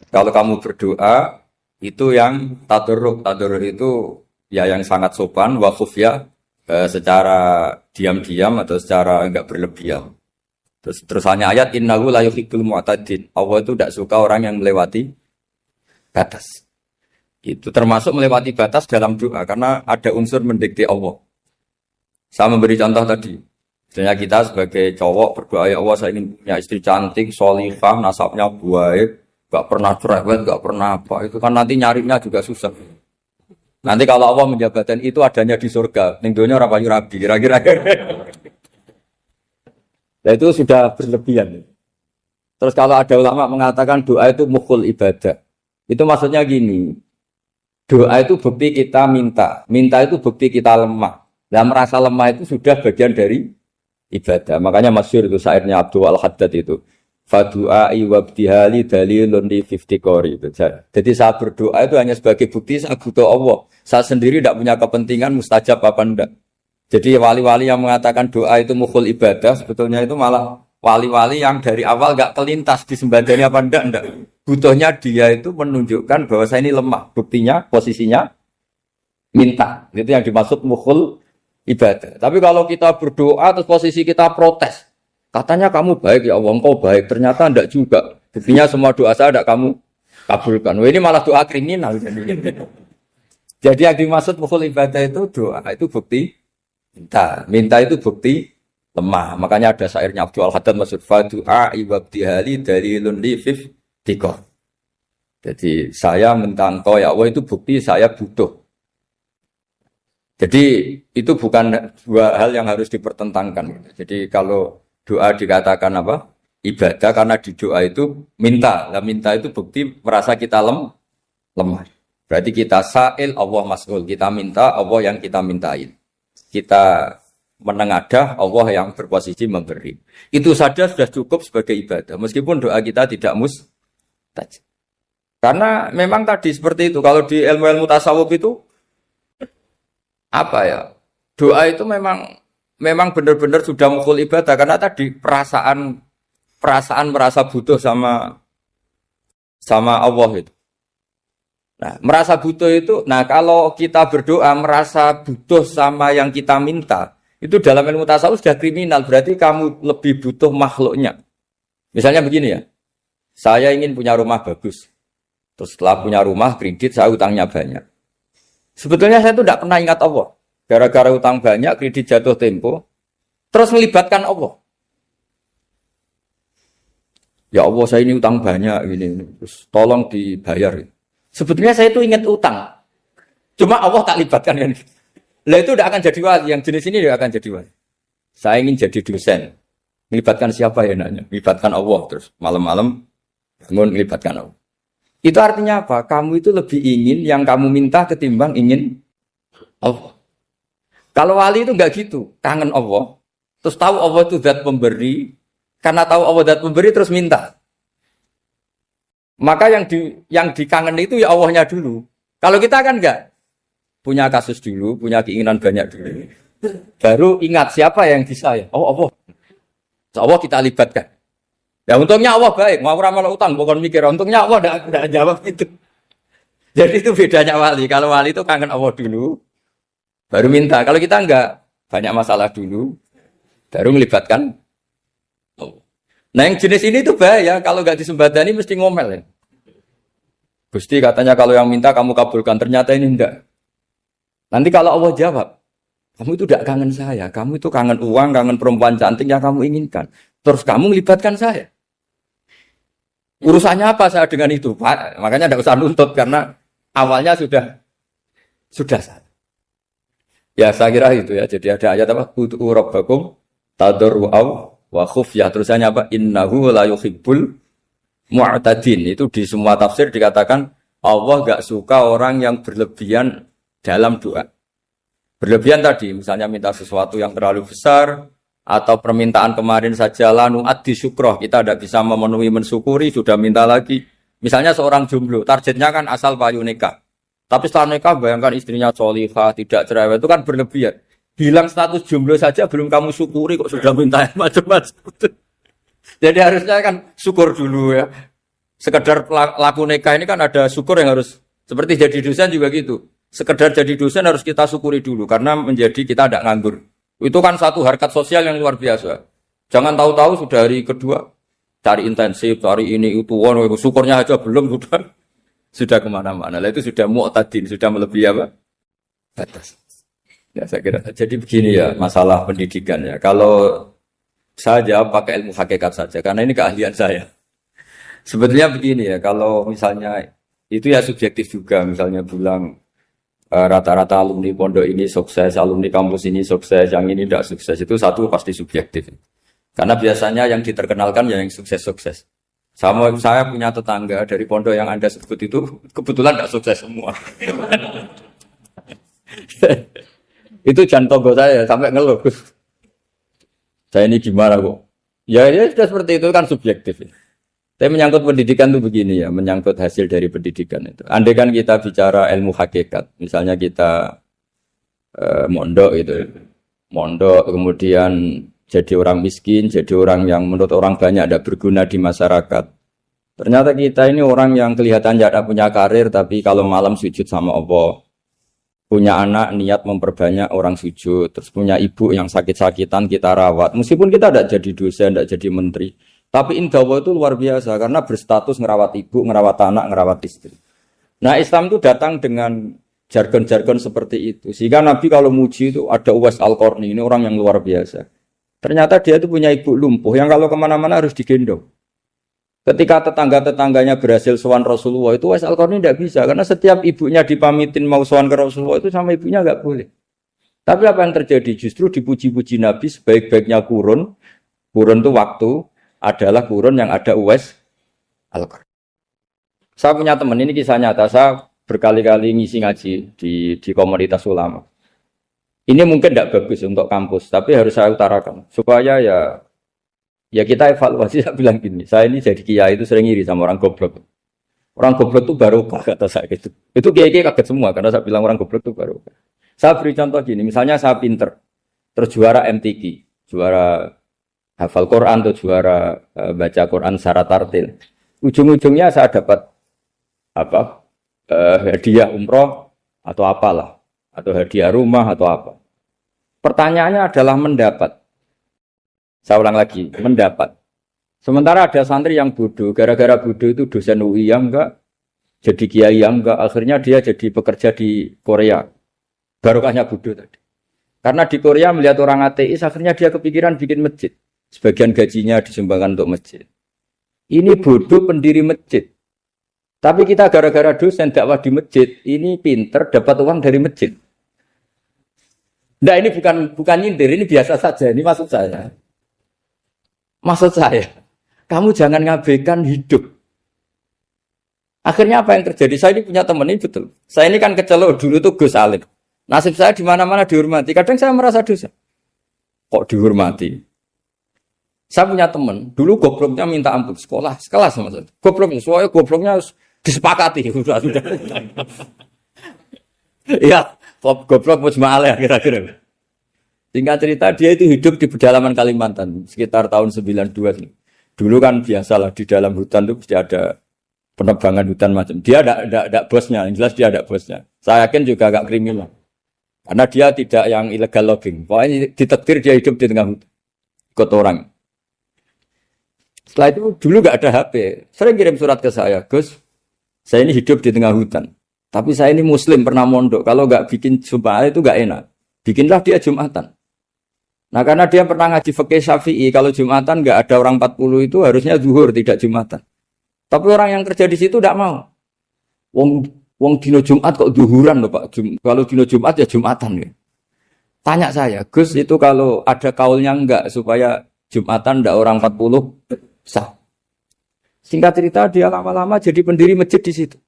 Kalau kamu berdoa itu yang tadarruk. Tadarruk itu ya yang sangat sopan, wa khufya secara diam-diam atau secara enggak berlebihan. Terus hanya ayat innahu la yuhibbul mu'tadin. Allah itu tidak suka orang yang melewati batas. Itu termasuk melewati batas dalam doa karena ada unsur mendikte Allah. Saya memberi contoh tadi. Misalnya kita sebagai cowok berdoa, ya Allah saya ingin punya istri cantik, sholihah, nasabnya baik, gak pernah cerewet, gak pernah apa. Itu kan nanti nyarinya juga susah. Nanti kalau Allah menjabatkan itu adanya di surga, ning donya ora payu rabi, kira-kira. Nah itu sudah berlebihan. Terus kalau ada ulama mengatakan doa itu mukhul ibadah. Itu maksudnya gini. Doa itu bukti kita minta. Minta itu bukti kita lemah. Dan merasa lemah itu sudah bagian dari ibadah. Makanya masyhur itu syairnya Abdul Al-Haddad itu. Fadu'ai wabdihali dalilun li fiftikori. Jadi saya berdoa itu hanya sebagai bukti saya butuh Allah. Saya sendiri tidak punya kepentingan mustajab apa enggak. Jadi wali-wali yang mengatakan doa itu mukhul ibadah, sebetulnya itu malah wali-wali yang dari awal enggak kelintas disembadani apa enggak. Butuhnya dia itu menunjukkan bahwa saya ini lemah. Buktinya, posisinya minta. Itu yang dimaksud mukhul ibadah. Tapi kalau kita berdoa terus posisi kita protes. Katanya kamu baik ya Allah, engkau baik. Ternyata enggak juga. Buktinya semua doa saya enggak kamu kabulkan. Wah, ini malah doa kriminal. Jadi yang dimaksud mukhul ibadah itu doa. Itu bukti minta. Minta itu bukti lemah. Makanya ada syairnya Abdul Al-Haddad maksud fadu'a iwabdihali dalilun li fiftikor. Jadi saya minta engkau ya Allah itu bukti saya butuh. Jadi itu bukan dua hal yang harus dipertentangkan. Jadi kalau doa dikatakan apa? Ibadah karena di doa itu minta. Nah, minta itu bukti merasa kita lemah. Berarti kita sa'il Allah mas'ul. Kita minta Allah yang kita mintain. Kita menengadah Allah yang berposisi memberi. Itu saja sudah cukup sebagai ibadah. Meskipun doa kita tidak mustajab. Karena memang tadi seperti itu. Kalau di ilmu-ilmu tasawuf itu apa ya? Doa itu memang benar-benar sudah mukhul ibadah karena tadi perasaan merasa butuh sama Allah itu. Nah, merasa butuh itu, nah kalau kita berdoa merasa butuh sama yang kita minta, itu dalam ilmu tasawuf sudah kriminal, berarti kamu lebih butuh makhluknya. Misalnya begini ya, saya ingin punya rumah bagus, terus setelah punya rumah kredit saya utangnya banyak. Sebetulnya saya itu tidak pernah ingat Allah, gara-gara utang banyak, kredit jatuh tempo, terus melibatkan Allah. Ya Allah saya ini utang banyak, ini, terus tolong dibayar. Sebetulnya saya itu ingat utang. Cuma Allah tak libatkan kan. Lah itu tidak akan jadi wali. Yang jenis ini tidak akan jadi wali. Saya ingin jadi dosen. Melibatkan siapa ya nanya? Melibatkan Allah. Terus malam-malam bangun melibatkan Allah. Itu artinya apa? Kamu itu lebih ingin yang kamu minta ketimbang ingin Allah. Kalau wali itu enggak gitu. Kangen Allah. Terus tahu Allah itu zat pemberi. Karena tahu Allah zat pemberi terus minta. Maka yang dikangen itu ya Allahnya dulu. Kalau kita kan enggak. Punya kasus dulu, punya keinginan banyak dulu. Baru ingat siapa yang bisa ya. Oh Allah. So, Allah kita libatkan. Ya untungnya Allah baik. Mau ramal utang, bukan mikir. Untungnya Allah enggak jawab itu. Jadi itu bedanya wali. Kalau wali itu kangen Allah dulu. Baru minta. Kalau kita enggak. Banyak masalah dulu. Baru melibatkan Allah. Nah yang jenis ini tuh bahaya, kalau nggak disembadani mesti ngomel ya. Gusti katanya kalau yang minta kamu kabulkan, ternyata ini enggak. Nanti kalau Allah jawab, kamu itu tidak kangen saya, kamu itu kangen uang, kangen perempuan cantik yang kamu inginkan. Terus kamu melibatkan saya. Urusannya apa saya dengan itu? Pak? Makanya tidak usah nuntut karena awalnya sudah salah. Ya saya kira itu ya. Jadi ada ayat apa? Ud'u rabbakum tadarru'aw wa khufyah, terusannya apa? Innahu la yuhibbul mu'tadin. Itu di semua tafsir dikatakan Allah enggak suka orang yang berlebihan dalam doa. Berlebihan tadi, misalnya minta sesuatu yang terlalu besar atau permintaan kemarin saja lanu addi syukroh, kita tidak bisa memenuhi mensyukuri, sudah minta lagi. Misalnya seorang jomblo, targetnya kan asal payu nikah. Tapi setelah nikah bayangkan istrinya sholihah, tidak cerewet, itu kan berlebihan. Hilang status jomblo saja belum kamu syukuri kok sudah minta macam-macam. Jadi harusnya kan syukur dulu ya. Sekedar laku nikah ini kan ada syukur yang harus, seperti jadi dosen juga gitu. Sekedar jadi dosen harus kita syukuri dulu karena menjadi kita tidak nganggur. Itu kan satu harkat sosial yang luar biasa. Jangan tahu-tahu sudah hari kedua cari intensif, cari ini itu, syukurnya aja belum sudah kemana-mana. Lah itu sudah mu'tadin, sudah melebihi apa? Batas. Ya saya kira. Jadi begini ya masalah pendidikan ya. Kalau saya jawab pakai ilmu hakikat saja karena ini keahlian saya. Sebetulnya begini ya, kalau misalnya itu ya subjektif juga, misalnya bilang rata-rata alumni pondok ini sukses, alumni kampus ini sukses, yang ini tidak sukses, itu satu pasti subjektif. Karena biasanya yang diterkenalkan yang sukses-sukses. Sama saya punya tetangga dari pondok yang Anda sebut itu kebetulan tidak sukses semua. Itu jantogo saya sampai ngeluh. Saya ini gimana kok? Ya sudah seperti itu kan subjektif. Tapi menyangkut pendidikan itu begini ya, menyangkut hasil dari pendidikan itu. Andai kan kita bicara ilmu hakikat, misalnya kita mondok gitu, mondok kemudian jadi orang miskin, jadi orang yang menurut orang banyak tidak berguna di masyarakat. Ternyata kita ini orang yang kelihatan tidak punya karir, tapi kalau malam sujud sama Allah, punya anak niat memperbanyak orang sujud, terus punya ibu yang sakit-sakitan kita rawat, meskipun kita tidak jadi dosen, tidak jadi menteri. Tapi indawa itu luar biasa karena berstatus ngerawat ibu, ngerawat anak, ngerawat istri. Nah Islam itu datang dengan jargon-jargon seperti itu. Sehingga Nabi kalau muji itu ada Uwais Al-Qarni, ini orang yang luar biasa. Ternyata dia itu punya ibu lumpuh yang kalau kemana-mana harus digendong. Ketika tetangga-tetangganya berhasil sowan Rasulullah itu Uwais Al-Qarni tidak bisa. Karena setiap ibunya dipamitin mau sowan ke Rasulullah itu sama ibunya nggak boleh. Tapi apa yang terjadi? Justru dipuji-puji Nabi sebaik-baiknya kurun itu waktu, adalah kurun yang ada Uwais Al-Qarni. Saya punya teman, ini kisah nyata, saya berkali-kali ngisi ngaji di komunitas ulama. Ini mungkin tidak bagus untuk kampus, tapi harus saya utarakan supaya ya kita evaluasi. Saya bilang gini, saya ini jadi kiai itu sering iri sama orang goblok. Orang goblok itu barokah kata saya gitu. Itu kiai-kiai kaget semua karena saya bilang orang goblok itu barokah. Saya beri contoh gini, misalnya saya pinter, terus juara MTQ, juara hafal Quran atau juara baca Quran secara tartil. Ujung-ujungnya saya dapat hadiah umroh atau apalah, atau hadiah rumah atau apa. Pertanyaannya adalah mendapat. Saya ulang lagi, mendapat. Sementara ada santri yang bodoh, gara-gara bodoh itu dosen UI yang enggak, jadi kiai yang enggak, akhirnya dia jadi pekerja di Korea. Barokahnya bodoh tadi. Karena di Korea melihat orang ateis, akhirnya dia kepikiran bikin masjid. Sebagian gajinya disumbangkan untuk masjid. Ini bodoh pendiri masjid. Tapi kita gara-gara dosen dakwah di masjid, ini pinter dapat uang dari masjid. Nah ini bukan nyindir, ini biasa saja. Ini maksud saya. Maksud saya, kamu jangan ngabaikan hidup. Akhirnya apa yang terjadi? Saya ini punya teman ini betul. Saya ini kan kecelok dulu tuh Gus Alim. Nasib saya di mana-mana dihormati. Kadang saya merasa dosa. Kok dihormati? Saya punya teman, dulu gobloknya minta ampun sekolah, sekelas sama saya. Gobloknya, soalnya gobloknya disepakati. Sudah. Iya, goblok mujma'al ya kira-kira. Singkat cerita, dia itu hidup di pedalaman Kalimantan, sekitar tahun 92. Dulu kan biasalah di dalam hutan itu pasti ada penebangan hutan macam. Dia ada bosnya, yang jelas dia ada bosnya. Saya yakin juga agak kriminal. Karena dia tidak yang illegal logging. Pokoknya ditakdir dia hidup di tengah hutan. Ikut orang. Setelah itu dulu gak ada HP. Sering kirim surat ke saya, Gus, saya ini hidup di tengah hutan. Tapi saya ini muslim, pernah mondok. Kalau gak bikin Jumat itu gak enak. Bikinlah dia Jumatan. Nah karena dia pernah ngaji fikih Syafi'i, kalau Jumatan gak ada orang 40 itu harusnya zuhur, tidak Jumatan. Tapi orang yang kerja di situ gak mau. Wong dino Jumat kok zuhuran loh Pak. Kalau dino Jumat ya Jumatan ya. Tanya saya, Gus itu kalau ada kaulnya enggak supaya Jumatan ndak orang 40 sah. Singkat cerita dia lama-lama jadi pendiri masjid di situ.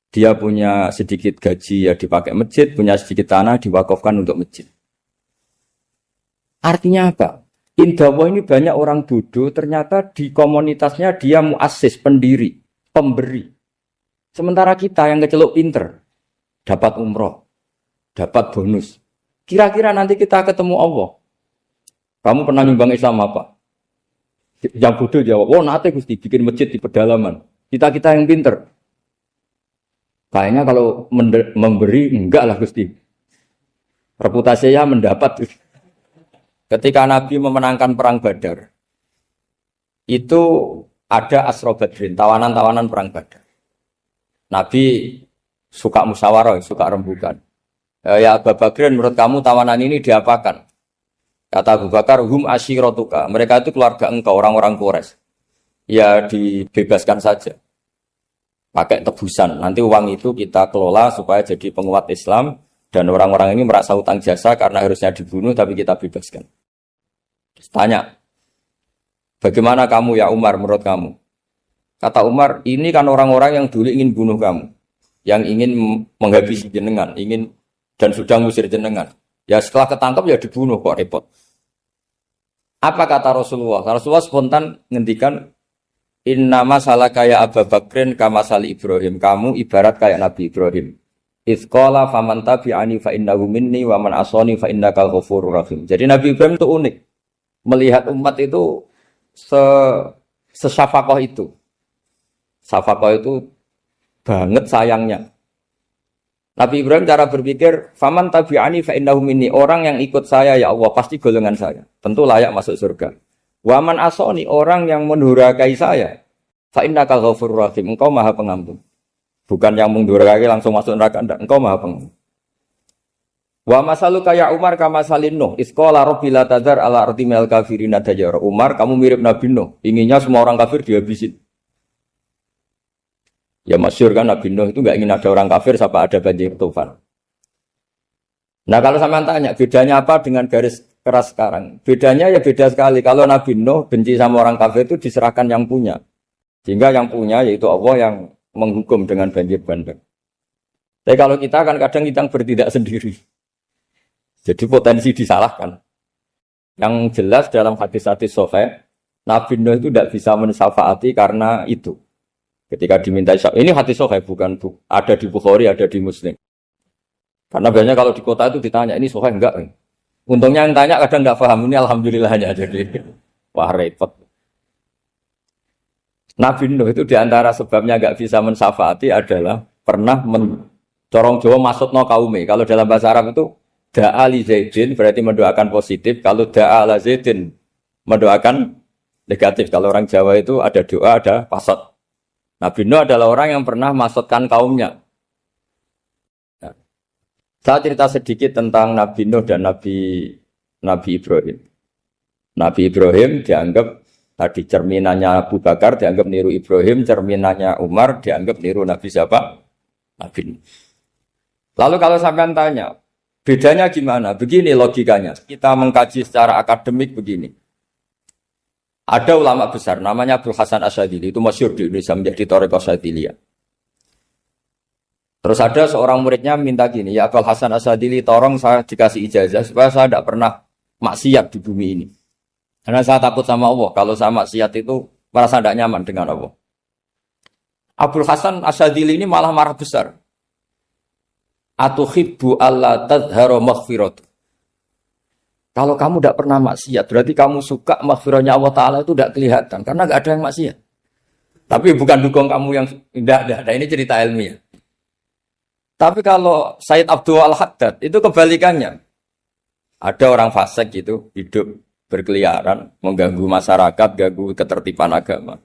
Dia punya sedikit gaji ya dipakai masjid, punya sedikit tanah diwakafkan untuk masjid. Artinya apa? Indawa ini banyak orang bodoh, ternyata di komunitasnya dia muassis, pendiri, pemberi. Sementara kita yang kecelok pinter, dapat umroh, dapat bonus. Kira-kira nanti kita ketemu Allah. Kamu pernah nyumbang Islam apa? Yang bodoh jawab, "Oh, nate Gusti bikin masjid di pedalaman." Kita-kita yang pinter. Kayaknya kalau memberi enggak lah Gusti. Reputasinya mendapat. Ketika Nabi memenangkan perang Badar, itu ada Asra Badrin, tawanan-tawanan perang Badar. Nabi suka musyawarah, suka rembukan. Ya Abu Bakrin, menurut kamu tawanan ini diapakan? Kata Abu Bakar, hum asyiratuka. Mereka itu keluarga engkau, orang-orang Quraisy. Ya dibebaskan saja. Pakai tebusan. Nanti uang itu kita kelola supaya jadi penguat Islam. Dan orang-orang ini merasa hutang jasa karena harusnya dibunuh, tapi kita bebaskan. Terus tanya, bagaimana kamu ya Umar menurut kamu? Kata Umar, ini kan orang-orang yang dulu ingin bunuh kamu. Yang ingin menghabisi jenengan, ingin dan sudah ngusir jenengan. Ya setelah ketangkep ya dibunuh, kok repot. Apa kata Rasulullah? Rasulullah spontan ngendikan, innama salaka ya Abu Bakrin kama sali Ibrahim. Kamu ibarat kayak Nabi Ibrahim. Izqala faman tabi'ani fa innahu minni wa man asani fa innakal ghafurur rahim. Jadi Nabi Ibrahim itu unik. Melihat umat itu sesyafakoh itu. Syafakoh itu banget sayangnya. Nabi Ibrahim cara berpikir, faman tabi'ani fa innahu minni. Orang yang ikut saya ya Allah pasti golongan saya. Tentu layak masuk surga. Wa man asani, orang yang mendurhakai saya, fa innakal ghafurur rahim. Engkau Maha Pengampun. Bukan yang mendurhakai langsung masuk neraka, enggak. Engkau Maha Pengampun. Wa masalu kaya Umar kama salin Nuh. Isqala rabbi la tadzar ala ardi minal kafirin dajjara. Umar, kamu mirip Nabi Nuh. Inginnya semua orang kafir dihabisin. Ya masyhur kan Nabi Nuh itu enggak ingin ada orang kafir sampai ada banjir tufan. Nah kalau sampean tanya, bedanya apa dengan garis keras sekarang? Bedanya ya beda sekali. Kalau Nabi Nuh benci sama orang kafir itu diserahkan yang punya. Sehingga yang punya yaitu Allah yang menghukum dengan banjir bandang. Tapi kalau kita kan kadang kita bertindak sendiri. Jadi potensi disalahkan. Yang jelas dalam hadis-hadis sahih, Nabi Nuh itu tidak bisa mensyafaati karena itu. Ketika diminta ini hadis sahih bukan ada di Bukhari, ada di Muslim. Karena biasanya kalau di kota itu ditanya, ini sahih enggak? Untungnya yang tanya kadang enggak paham, ini alhamdulillahnya jadi wah repot. Nabi Nuh itu diantara sebabnya enggak bisa mensyafaati adalah pernah corong Jawa maksudno kaume. Kalau dalam bahasa Arab itu da'a li Zaidin berarti mendoakan positif, kalau da'a la Zaidin mendoakan negatif. Kalau orang Jawa itu ada doa, ada pasot. Nabi Nuh adalah orang yang pernah maksudkan kaumnya. Nah, saya cerita sedikit tentang Nabi Nuh dan Nabi Ibrahim. Nabi Ibrahim dianggap tadi cerminannya Abu Bakar, dianggap niru Ibrahim, cerminannya Umar, dianggap niru Nabi siapa? Nabi Nuh. Lalu kalau sampean tanya, bedanya gimana? Begini logikanya. Kita mengkaji secara akademik begini. Ada ulama besar, namanya Abdul Hasan Asyadzili, itu masyhur di Indonesia menjadi Thariqah Asyadziliyah. Terus ada seorang muridnya minta gini, ya Abdul Hasan Asyadzili, tolong saya dikasih ijazah supaya saya tidak pernah maksiat di bumi ini. Karena saya takut sama Allah, kalau saya maksiat itu merasa tidak nyaman dengan Allah. Abdul Hasan Asyadzili ini malah marah besar. Atuhibbu alla tadhharu maghfiratu. Kalau kamu tidak pernah maksiat, berarti kamu suka maghfirahnya Allah Ta'ala itu tidak kelihatan. Karena tidak ada yang maksiat. Tapi bukan dukung kamu yang tidak. Ini cerita ilmiah. Tapi kalau Sayyid Abdul Al-Haddad, itu kebalikannya. Ada orang fasik gitu, hidup berkeliaran, mengganggu masyarakat, ganggu ketertiban agama.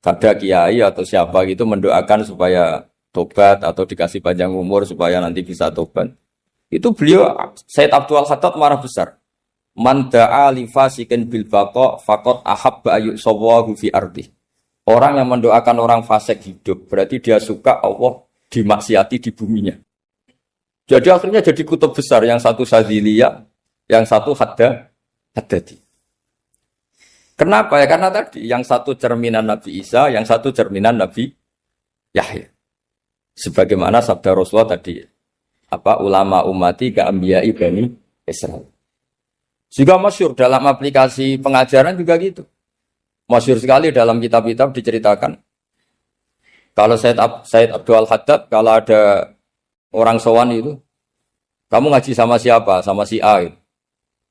Ada kiai atau siapa gitu mendoakan supaya tobat atau dikasih panjang umur supaya nanti bisa tobat. Itu beliau, Sayyid Abdul Al-Haddad marah besar. Man da'a li fasikin bil baqa faqad ahabba ayyusawahu fi ardi. Orang yang mendoakan orang fasik hidup berarti dia suka Allah dimaksiati di buminya. Jadi akhirnya jadi kutub besar, yang satu Sadziliyah, yang satu Haddadi. Kenapa ya? Karena tadi yang satu cerminan Nabi Isa, yang satu cerminan Nabi Yahya. Sebagaimana sabda Rasulullah tadi, ulama ummati ka anbiya'i bani Israil. Juga masyhur dalam aplikasi pengajaran juga gitu. Masyhur sekali dalam kitab-kitab diceritakan. Kalau Sayyid Abdul Haddad, kalau ada orang sowan itu, kamu ngaji sama siapa? Sama si A.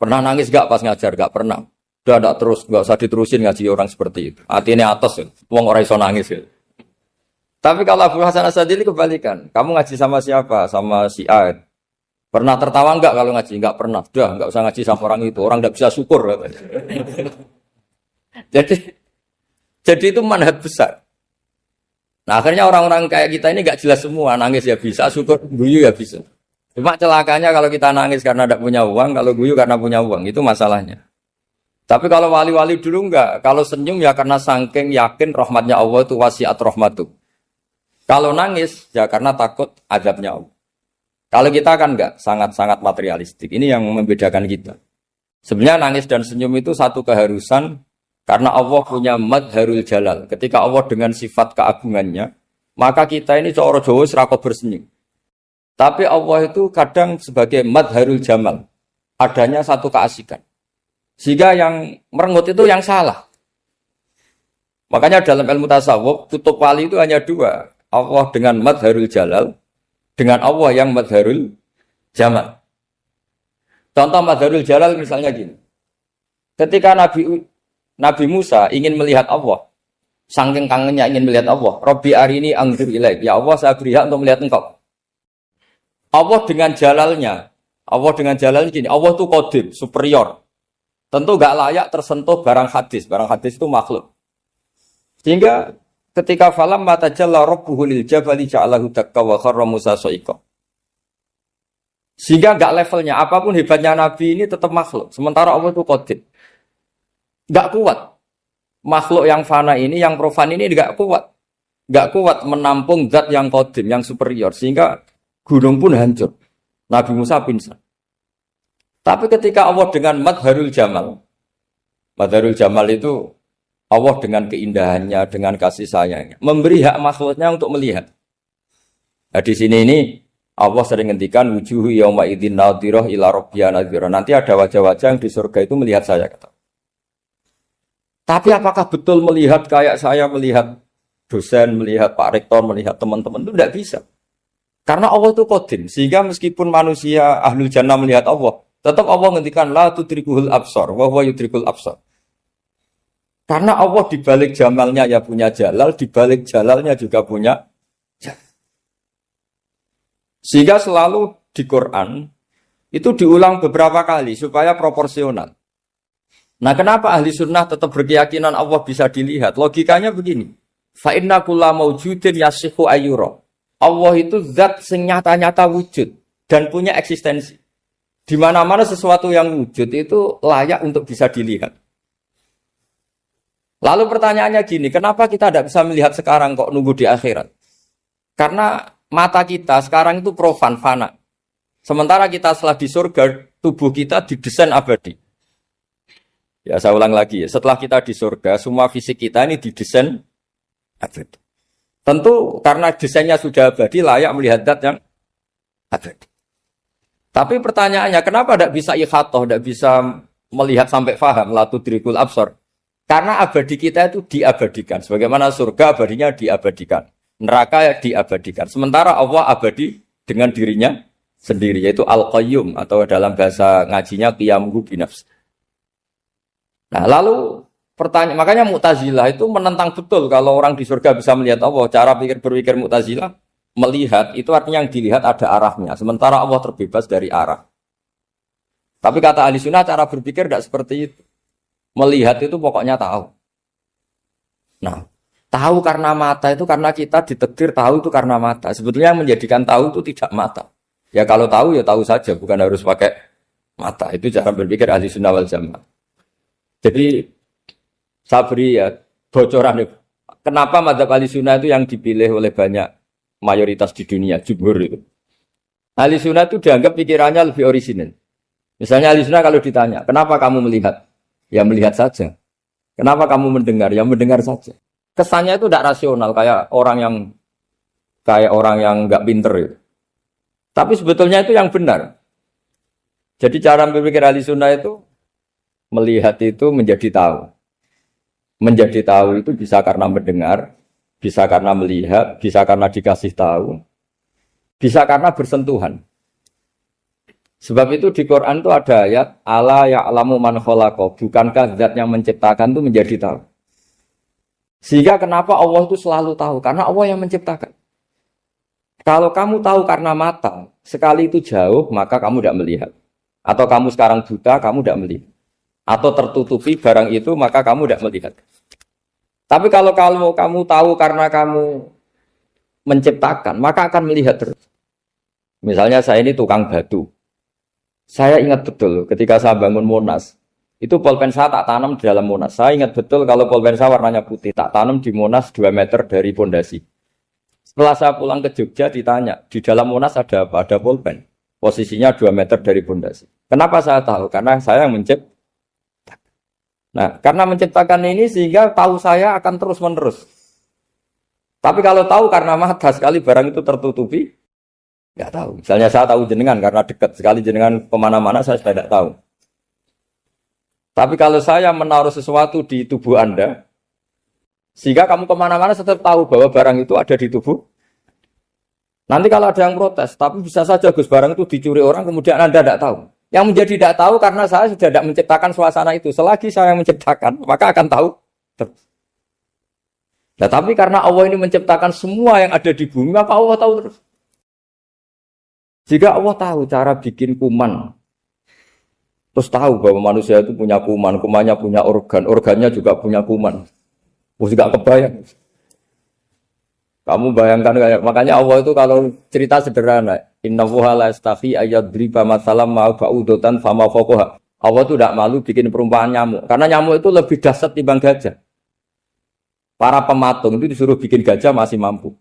Pernah nangis gak pas ngajar? Gak pernah. Udah enggak terus, enggak usah diterusin ngaji orang seperti itu. Hatinya atas ya. Wong ora iso nangis ya. Tapi kalau Abu Hasan Asy'adzili kebalikan. Kamu ngaji sama siapa? Sama si A. Pernah tertawa enggak kalau ngaji? Enggak pernah. Udah, enggak usah ngaji sama orang itu. Orang enggak bisa syukur. Jadi itu manhaj besar. Nah akhirnya orang-orang kayak kita ini enggak jelas semua. Nangis ya bisa, syukur, guyu ya bisa. Cuma celakanya kalau kita nangis karena tidak punya uang, kalau guyu karena punya uang. Itu masalahnya. Tapi kalau wali-wali dulu enggak. Kalau senyum ya karena saking yakin rahmatnya Allah itu wasiat rahmatu. Kalau nangis, ya karena takut azabnya Allah. Kalau kita kan enggak, sangat-sangat materialistik. Ini yang membedakan kita. Sebenarnya nangis dan senyum itu satu keharusan, karena Allah punya madharul jalal. Ketika Allah dengan sifat keagungannya, maka kita ini cara Jawa serakot bersenyum. Tapi Allah itu kadang sebagai madharul jamal. Adanya satu keasikan. Sehingga yang merengut itu yang salah. Makanya dalam ilmu tasawuf, kutub wali itu hanya dua. Allah dengan madharul jalal, dengan Allah yang madharul jamal. Contoh madharul jalal misalnya gini. Ketika Nabi Musa ingin melihat Allah, saking kangennya ingin melihat Allah, Rabbi arini anzur ilaik, ya Allah saya beri hak untuk melihat engkau. Allah dengan jalalnya gini, Allah itu qadim, superior. Tentu gak layak tersentuh barang hadis itu makhluk. Sehingga ketika falam mata jalla rabbuhu lil jabali ja'alahu dakka wa kharra Musa sa'iqa. Sehingga enggak levelnya apapun hebatnya nabi ini tetap makhluk. Sementara Allah itu qadim. Enggak kuat. Makhluk yang fana ini, yang profan ini enggak kuat. Enggak kuat menampung zat yang qadim, yang superior sehingga gunung pun hancur. Nabi Musa pingsan. Tapi ketika Allah dengan madharul jamal itu Allah dengan keindahannya, dengan kasih sayangnya, memberi hak makhluknya untuk melihat. Nah, di sini ini Allah sering ngendikan wujuhu yauma idzin nadhirah ila rabbiha nadhirah. Nanti ada wajah-wajah yang di surga itu melihat saya kata. Tapi apakah betul melihat kayak saya melihat dosen, melihat Pak Rektor, melihat teman-teman itu tidak bisa. Karena Allah itu qadim, sehingga meskipun manusia ahlul jannah melihat Allah, tetap Allah ngendikan la tudrikuhul absar wa huwa yudrikul absar. Karena Allah di balik jamalnya ya punya jalal, di balik jalalnya juga punya jalal. Sehingga selalu di Quran itu diulang beberapa kali supaya proporsional. Nah, kenapa ahli sunnah tetap berkeyakinan Allah bisa dilihat? Logikanya begini. Fa inna kulla maujudin yasihu ayyura. Allah itu zat sing nyata-nyata wujud dan punya eksistensi. Di mana-mana sesuatu yang wujud itu layak untuk bisa dilihat. Lalu pertanyaannya gini, kenapa kita tidak bisa melihat sekarang kok nunggu di akhirat? Karena mata kita sekarang itu profan, fana. Sementara kita setelah di surga, tubuh kita didesain abadi. Ya saya ulang lagi ya, setelah kita di surga, semua fisik kita ini didesain abadi. Tentu karena desainnya sudah abadi, layak melihat zat yang abadi. Tapi pertanyaannya, kenapa tidak bisa ikhatoh, tidak bisa melihat sampai faham, la tudrikul absar? Karena abadi kita itu diabadikan. Sebagaimana surga abadinya diabadikan. Neraka diabadikan. Sementara Allah abadi dengan dirinya sendiri. Yaitu Al-Qayyum. Atau dalam bahasa ngajinya Qiyamuhu binafs. Nah lalu pertanyaan. Makanya Mu'tazilah itu menentang betul. Kalau orang di surga bisa melihat Allah. Cara berpikir Mu'tazilah. Melihat itu artinya yang dilihat ada arahnya. Sementara Allah terbebas dari arah. Tapi kata ahli sunnah cara berpikir tidak seperti itu. Melihat itu pokoknya tahu. Nah, tahu karena mata itu karena kita ditakdir tahu itu karena mata. Sebetulnya yang menjadikan tahu itu tidak mata. Ya kalau tahu ya tahu saja, bukan harus pakai mata. Itu cara berpikir ahli sunnah wal jamaah. Jadi saya beri ya bocoran. Kenapa mazhab ahli sunnah itu yang dipilih oleh banyak mayoritas di dunia, jumhur itu. Ahli sunnah itu dianggap pikirannya lebih orisinal. Misalnya ahli sunnah kalau ditanya, kenapa kamu melihat? Ya melihat saja. Kenapa kamu mendengar? Ya mendengar saja. Kesannya itu tidak rasional kayak orang yang nggak pinter itu. Tapi sebetulnya itu yang benar. Jadi cara berpikir ahli sunnah itu melihat itu menjadi tahu. Menjadi tahu itu bisa karena mendengar, bisa karena melihat, bisa karena dikasih tahu, bisa karena bersentuhan. Sebab itu di Quran itu ada ayat ala ya'lamu man khalaqa, bukankah zat yang menciptakan itu menjadi tahu. Sehingga kenapa Allah itu selalu tahu? Karena Allah yang menciptakan. Kalau kamu tahu karena mata, sekali itu jauh, maka kamu tidak melihat. Atau kamu sekarang buta, kamu tidak melihat. Atau tertutupi barang itu, maka kamu tidak melihat. Tapi kalau kamu tahu karena kamu menciptakan, maka akan melihat terus. Misalnya saya ini tukang batu. Saya ingat betul ketika saya bangun Monas, itu polpen saya tak tanam di dalam Monas. Saya ingat betul kalau polpen saya warnanya putih, tak tanam di Monas 2 meter dari pondasi. Setelah saya pulang ke Jogja ditanya, di dalam Monas ada apa? Ada polpen. Posisinya 2 meter dari pondasi. Kenapa saya tahu? Karena saya yang menciptakan. Nah, karena menciptakan ini sehingga tahu saya akan terus-menerus. Tapi kalau tahu karena mata sekali barang itu tertutupi, nggak tahu. Misalnya saya tahu jenengan karena dekat sekali jenengan kemana-mana saya sudah tidak tahu. Tapi kalau saya menaruh sesuatu di tubuh Anda, sehingga kamu kemana-mana tetap tahu bahwa barang itu ada di tubuh. Nanti kalau ada yang protes, tapi bisa saja Gus barang itu dicuri orang, kemudian Anda tidak tahu. Yang menjadi tidak tahu karena saya sudah tidak menciptakan suasana itu. Selagi saya yang menciptakan, maka akan tahu terus. Nah, tapi karena Allah ini menciptakan semua yang ada di bumi, maka Allah tahu terus. Jika Allah tahu cara bikin kuman, terus tahu bahwa manusia itu punya kuman, kumannya punya organ, organnya juga punya kuman. Mesti gak kebayang. Kamu bayangkan kayak, makanya Allah itu kalau cerita sederhana, innallaha la yastahi ayyadriba masalam ma ba'udatan fama fawqaha. Allah itu tidak malu bikin perumpamaan nyamuk, karena nyamuk itu lebih dahsyat dibanding gajah. Para pematung itu disuruh bikin gajah masih mampu.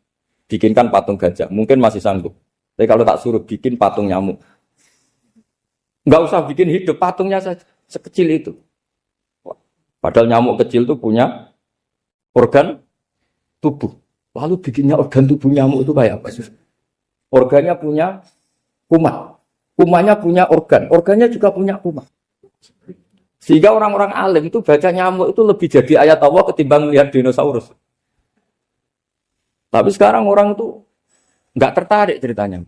Bikinkan patung gajah, mungkin masih sanggup. Tapi kalau tak suruh bikin patung nyamuk, nggak usah bikin hidup, patungnya saja sekecil itu. Padahal nyamuk kecil itu punya organ tubuh. Lalu bikinnya organ tubuh nyamuk itu kayak apa? Organnya punya kuman. Kumannya punya organ. Organnya juga punya kuman. Sehingga orang-orang alim itu baca nyamuk itu lebih jadi ayat Allah ketimbang melihat dinosaurus. Tapi sekarang orang itu nggak tertarik ceritanya.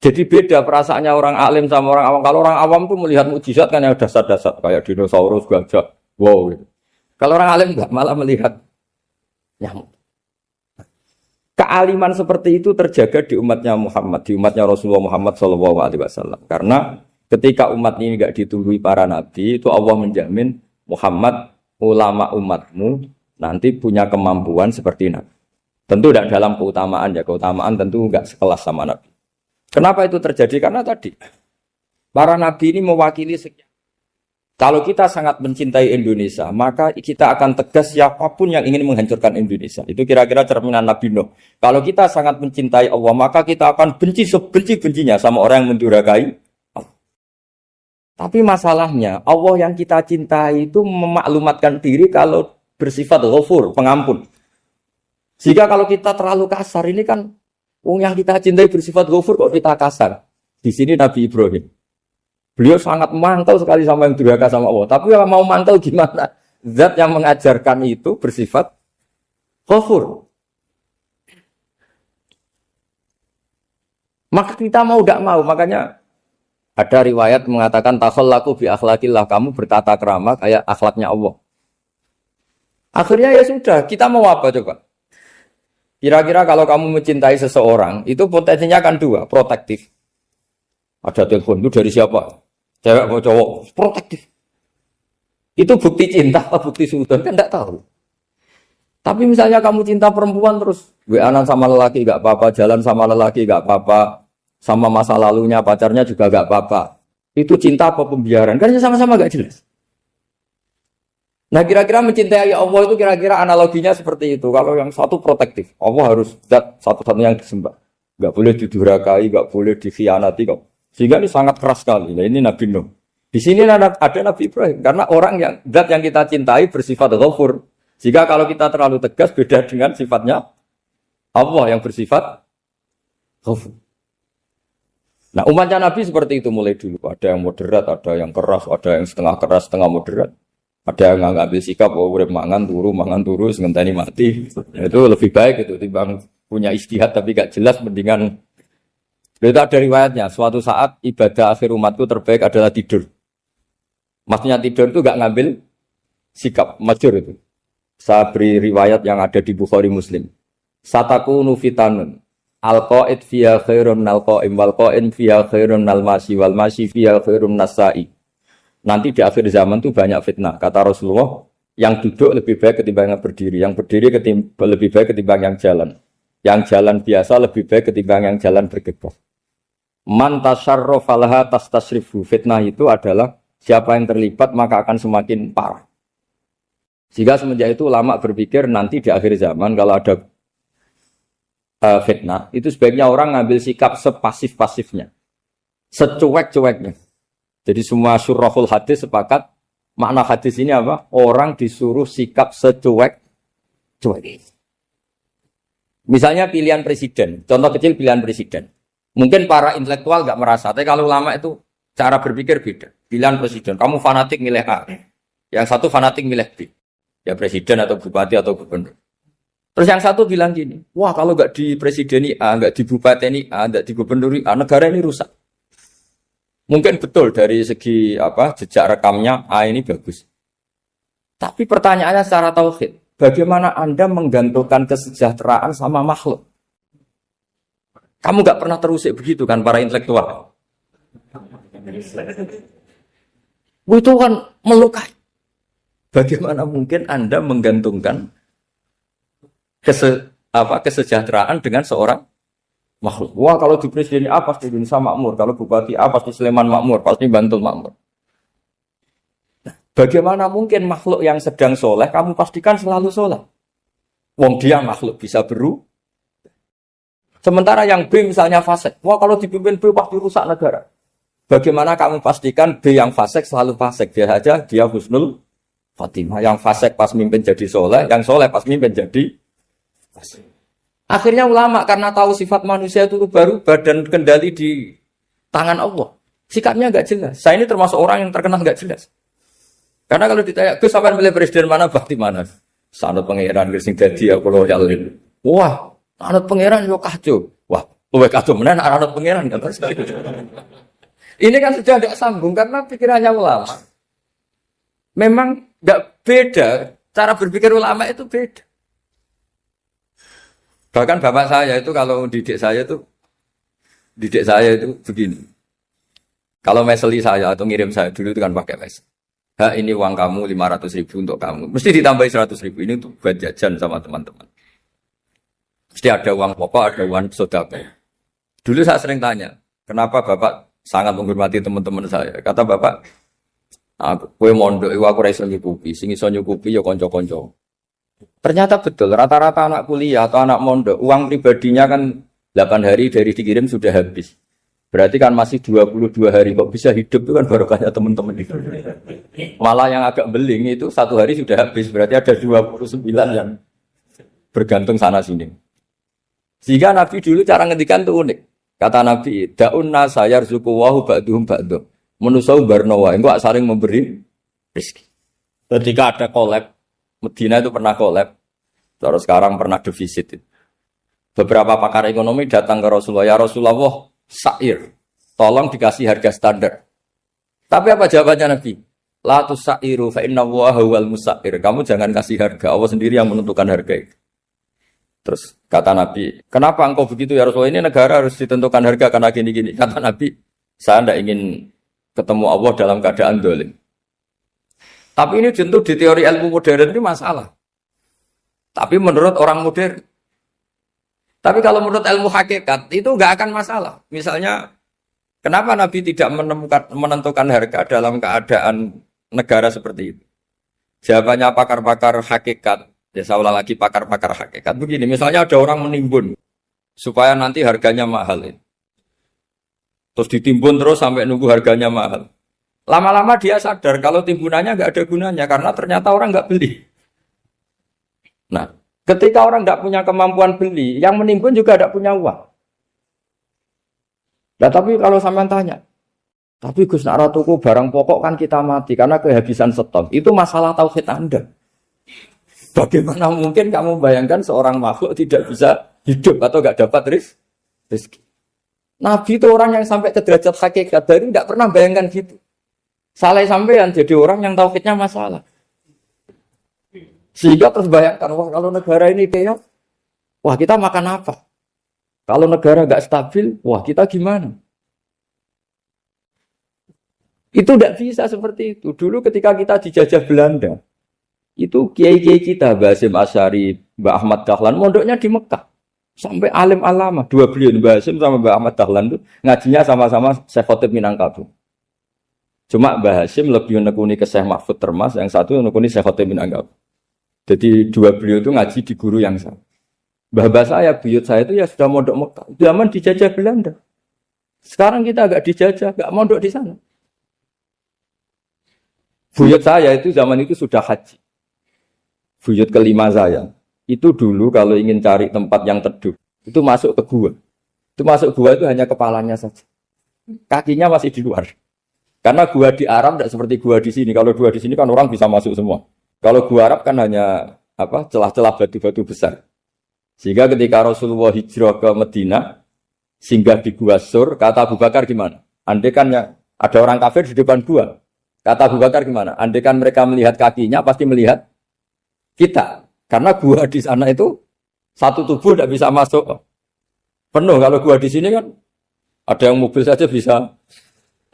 Jadi beda perasaannya orang alim sama orang awam. Kalau orang awam tuh melihat mukjizat kan yang dasar-dasar kayak dinosaurus, gajah, wow. Gitu. Kalau orang alim nggak, malah melihat nyamuk. Kealiman seperti itu terjaga di umatnya Muhammad, di umatnya Rasulullah Muhammad SAW. Karena ketika umat ini nggak ditumbuhi para nabi, itu Allah menjamin Muhammad, ulama umatmu nanti punya kemampuan seperti nabi. Tentu tidak dalam keutamaan ya, keutamaan tentu nggak sekelas sama nabi. Kenapa itu terjadi? Karena tadi para nabi ini mewakili sekian. Kalau kita sangat mencintai Indonesia, maka kita akan tegas siapapun yang ingin menghancurkan Indonesia. Itu kira-kira cerminan Nabi Nuh. Kalau kita sangat mencintai Allah, maka kita akan benci sebenci-bencinya sama orang yang mendurhakai Allah. Tapi masalahnya, Allah yang kita cintai itu memaklumatkan diri kalau bersifat ghafur, pengampun. Jika kalau kita terlalu kasar, ini kan yang kita cintai bersifat ghafur kok kita kasar. Di sini Nabi Ibrahim. Beliau sangat mantau sekali sama yang durhaka sama Allah. Tapi kalau mau mantau gimana? Zat yang mengajarkan itu bersifat ghafur. Maka kita mau tidak mau. Makanya ada riwayat mengatakan takhallaku bi akhlaqillah, kamu bertata krama kayak akhlaknya Allah. Akhirnya ya sudah, kita mau apa coba? Kira-kira kalau kamu mencintai seseorang, itu potensinya kan dua, protektif. Ada telepon itu dari siapa? Cewek atau cowok? Protektif. Itu bukti cinta atau bukti suudon? Kan tidak tahu. Tapi misalnya kamu cinta perempuan terus WA-an sama lelaki gak apa-apa, jalan sama lelaki gak apa-apa, sama masa lalunya pacarnya juga gak apa-apa. Itu cinta apa pembiaran? Kan sama-sama gak jelas. Nah kira-kira mencintai Allah itu kira-kira analoginya seperti itu. Kalau yang satu protektif, Allah harus zat satu-satunya yang disembah. Gak boleh didurhakai, gak boleh dikhianati kok. Sehingga ini sangat keras sekali. Nah, ini Nabi Nuh. Di sini ada Nabi Ibrahim. Karena orang yang zat yang kita cintai bersifat ghafur. Jika kalau kita terlalu tegas beda dengan sifatnya Allah yang bersifat ghafur. Nah umatnya Nabi seperti itu mulai dulu. Ada yang moderat, ada yang keras, ada yang setengah keras, setengah moderat. Ada yang ngambil sikap, urip mangan turu, ngenteni mati. Itu lebih baik itu timbang punya ijtihad tapi gak jelas, mendingan Itu ada riwayatnya, suatu saat ibadah akhir umatku terbaik adalah tidur. Maksudnya tidur itu gak ngambil sikap, masyhur itu. Saya beri riwayat yang ada di Bukhari Muslim. Satakunu fitanun. Al-qa'id fiha khairun nal qa'im wal qa'im fiha khairun nal masyi wal masyi fiha khairun nasai. Nanti di akhir zaman itu banyak fitnah. Kata Rasulullah, yang duduk lebih baik ketimbang yang berdiri. Yang berdiri lebih baik ketimbang yang jalan. Yang jalan biasa lebih baik ketimbang yang jalan bergegas. Man tasyarrafa laha tastasrifu. Fitnah itu adalah siapa yang terlibat maka akan semakin parah. Sehingga semenjak itu ulama berpikir nanti di akhir zaman kalau ada fitnah, itu sebaiknya orang ngambil sikap sepasif-pasifnya, secuek-cueknya. Jadi semua syurahul hadis sepakat, makna hadis ini apa? Orang disuruh sikap secuek-cuek. Misalnya pilihan presiden, contoh kecil pilihan presiden. Mungkin para intelektual nggak merasa, tapi kalau ulama itu cara berpikir beda. Pilihan presiden, kamu fanatik milih A, yang satu fanatik milih B. Ya presiden atau bupati atau gubernur. Terus yang satu bilang gini, wah kalau nggak di presideni A, nggak di bupati A, nggak di gubernur A, negara ini rusak. Mungkin betul dari segi jejak rekamnya A ini bagus. Tapi pertanyaannya secara tauhid, bagaimana Anda menggantungkan kesejahteraan sama makhluk? Kamu nggak pernah terusik begitu kan para intelektual? Itu kan melukai. Bagaimana mungkin Anda menggantungkan kesejahteraan dengan seorang makhluk? Wah kalau di presiden A pasti Indonesia makmur, kalau bupati A pasti Sleman makmur, pasti Bantul makmur. Nah, bagaimana mungkin makhluk yang sedang soleh kamu pastikan selalu soleh? Wong dia makhluk bisa berubah. Sementara yang B misalnya fasik, wah kalau dipimpin B pasti rusak negara. Bagaimana kamu pastikan B yang fasik selalu fasik? Biar saja dia husnul Fatimah. Yang fasik pas mimpin jadi soleh, yang soleh pas mimpin jadi fasik. Akhirnya ulama karena tahu sifat manusia itu berubah dan kendali di tangan Allah. Sikapnya nggak jelas. Saya ini termasuk orang yang terkenal nggak jelas. Karena kalau ditanya, Gus sampean milih presiden mana, bakti mana? Sanad pangeran sing dadi aku loyal. Wah, anut pangeran yo kacau. Wah, luwih kacau menan anut pangeran kan. Ini kan sudah tidak sambung karena pikirannya ulama. Memang nggak beda, cara berpikir ulama itu beda. Bahkan bapak saya itu kalau didik saya itu begini. Kalau meseli saya atau ngirim saya dulu itu kan pakai mes. Ini uang kamu 500.000 untuk kamu. Mesti ditambahi 100.000 ini untuk buat jajan sama teman-teman. Mesti ada uang pokok, ada uang sodako. Dulu saya sering tanya, kenapa bapak sangat menghormati teman-teman saya? Kata bapak, kowe mondok iku aku ora iso nyukupi, sing iso nyukupi ya kanca-kanca. Ternyata betul, rata-rata anak kuliah atau anak mondok, uang pribadinya kan 8 hari dari dikirim sudah habis. Berarti kan masih 22 hari kok bisa hidup itu kan barokahnya teman-teman itu. Malah yang agak beling itu 1 hari sudah habis, berarti ada 29 yang bergantung sana sini. Sehingga Nabi dulu cara ngendikan itu unik. Kata Nabi, da'un nasa yarzuqu wahu ba'duhum ba'duh. Manusia barnawa, enggak saling memberi rezeki. Ketika ada collab, Medina itu pernah collab, terus sekarang pernah defisit. Beberapa pakar ekonomi datang ke Rasulullah, ya Rasulullah, sa'ir, tolong dikasih harga standar. Tapi apa jawabannya Nabi? La tusairu fa inna Allaha huwal musair. Kamu jangan kasih harga, Allah sendiri yang menentukan harga itu. Terus kata Nabi, kenapa engkau begitu ya Rasulullah? Ini negara harus ditentukan harga karena gini-gini. Kata Nabi, saya tidak ingin ketemu Allah dalam keadaan dolim. Tapi ini tentu di teori ilmu modern ini masalah. Tapi menurut orang modern. Tapi kalau menurut ilmu hakikat itu nggak akan masalah. Misalnya, kenapa Nabi tidak menentukan harga dalam keadaan negara seperti itu? Jawabannya pakar-pakar hakikat. Ya saya ulang lagi pakar-pakar hakikat. Begini, misalnya ada orang menimbun supaya nanti harganya mahal. Terus ditimbun terus sampai nunggu harganya mahal. Lama-lama dia sadar kalau timbunannya nggak ada gunanya karena ternyata orang nggak beli. Nah, ketika orang nggak punya kemampuan beli, yang menimbun juga nggak punya uang. Nah, tapi kalau sampean tanya, tapi Gus nak tuku barang pokok kan kita mati karena kehabisan stok. Itu masalah tauhid Anda. Bagaimana mungkin kamu bayangkan seorang makhluk tidak bisa hidup atau nggak dapat rezeki? Nabi itu orang yang sampai ke derajat hakikat dari tidak pernah bayangkan gitu. Salah sampean jadi orang yang tauhidnya masalah. Sehingga terus bayangkan, wah kalau negara ini kayak, wah kita makan apa? Kalau negara nggak stabil, wah kita gimana? Itu tidak bisa seperti itu. Dulu ketika kita dijajah Belanda, itu kiai-kiai kita, Mbah Hasyim Asy'ari, Mbah Ahmad Dahlan, mondoknya di Mekah. Sampai alim alama, dua beliau, Mbah Hasyim sama Mbah Ahmad Dahlan itu ngajinya sama-sama Syekh Khotib Minangkabau. Cuma Mbah Hasyim lebih menekuni ke Syekh Mahfud Termas, yang satu menekuni Syekh Khotib Minangkabau. Jadi dua beliau itu ngaji di guru yang sama. Mbah saya, buyut saya itu ya sudah mondok Mekah. Zaman dijajah Belanda. Sekarang kita agak dijajah, agak mondok di sana. Buyut saya itu zaman itu sudah haji. Buyut kelima saya. Itu dulu kalau ingin cari tempat yang teduh, itu masuk ke gua. Itu masuk gua itu hanya kepalanya saja. Kakinya masih di luar. Karena gua di Arab tidak seperti gua di sini. Kalau gua di sini kan orang bisa masuk semua. Kalau gua Arab kan hanya celah-celah batu-batu besar. Sehingga ketika Rasulullah hijrah ke Madinah, singgah di Gua Sur, kata Abu Bakar gimana? Andai kan ya, ada orang kafir di depan gua. Kata Abu Bakar gimana? Andai kan mereka melihat kakinya, pasti melihat kita. Karena gua di sana itu satu tubuh tidak bisa masuk penuh. Kalau gua di sini kan ada yang mobil saja bisa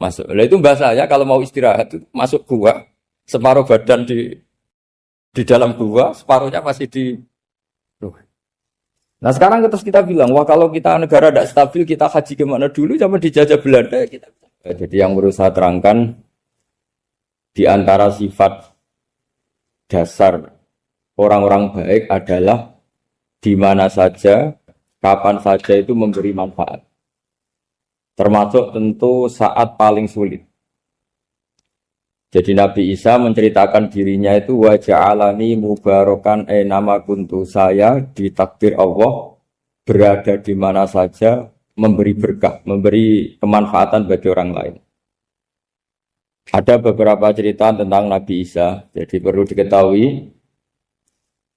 masuk. Nah itu bahasa saya kalau mau istirahat itu masuk gua, separuh badan di dalam gua, separuhnya masih di. Nah sekarang terus kita bilang, wah kalau kita negara tidak stabil, kita haji kemana dulu? Zaman dijajah Belanda kita. Jadi yang berusaha terangkan di antara sifat dasar orang-orang baik adalah di mana saja, kapan saja itu memberi manfaat. Termasuk tentu saat paling sulit. Jadi Nabi Isa menceritakan dirinya itu wa ja'alani mubarakan nama kuntu, saya ditakdir Allah berada di mana saja memberi berkah, memberi kemanfaatan bagi orang lain. Ada beberapa cerita tentang Nabi Isa. Jadi perlu diketahui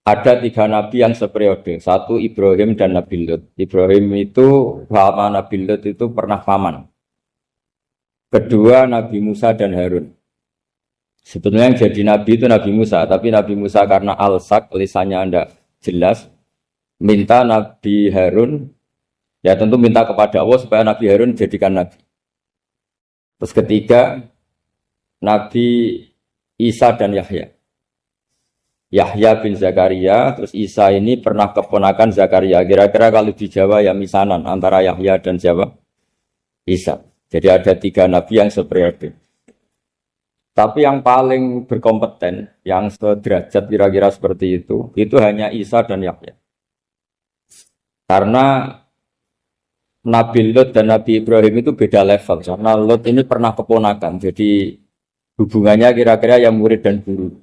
ada 3 nabi yang seperiode. Satu Ibrahim dan Nabi Lut. Ibrahim itu sama Nabi Lut itu pernah paman. Kedua Nabi Musa dan Harun. Sebetulnya yang jadi nabi itu Nabi Musa, tapi Nabi Musa karena alsak, lisannya tidak jelas, minta Nabi Harun, ya tentu minta kepada Allah supaya Nabi Harun jadikan nabi. Terus ketiga, Nabi Isa dan Yahya. Yahya bin Zakaria, terus Isa ini pernah keponakan Zakaria. Kira-kira kalau di Jawa ya misanan antara Yahya dan Jawa Isa. Jadi ada 3 nabi yang seperiode. Tapi yang paling berkompeten, yang sederajat kira-kira seperti itu hanya Isa dan Yahya. Karena Nabi Lut dan Nabi Ibrahim itu beda level. Karena Lut ini pernah keponakan, jadi hubungannya kira-kira yang murid dan guru.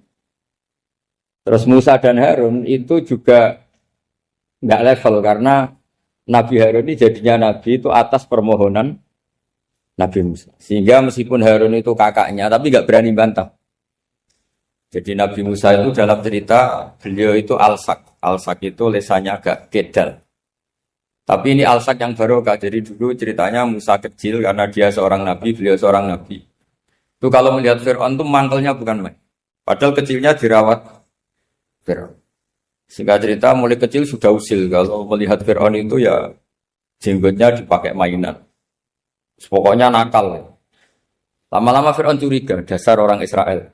Terus Musa dan Harun itu juga nggak level, karena Nabi Harun ini jadinya Nabi itu atas permohonan Nabi Musa. Sehingga meskipun Harun itu kakaknya, tapi nggak berani bantah. Jadi Nabi Musa itu dalam cerita, beliau itu alsak. Alsak itu lesannya agak kedal. Tapi ini alsak yang barokah. Jadi dulu ceritanya Musa kecil karena dia seorang Nabi, beliau seorang Nabi. Itu kalau melihat Fir'aun itu mangkelnya bukan main. Padahal kecilnya dirawat Fir'aun. Sehingga cerita mulai kecil sudah usil. Kalau melihat Fir'aun itu ya jenggotnya dipakai mainan. Pokoknya nakal. Lama-lama Fir'aun curiga, dasar orang Israel.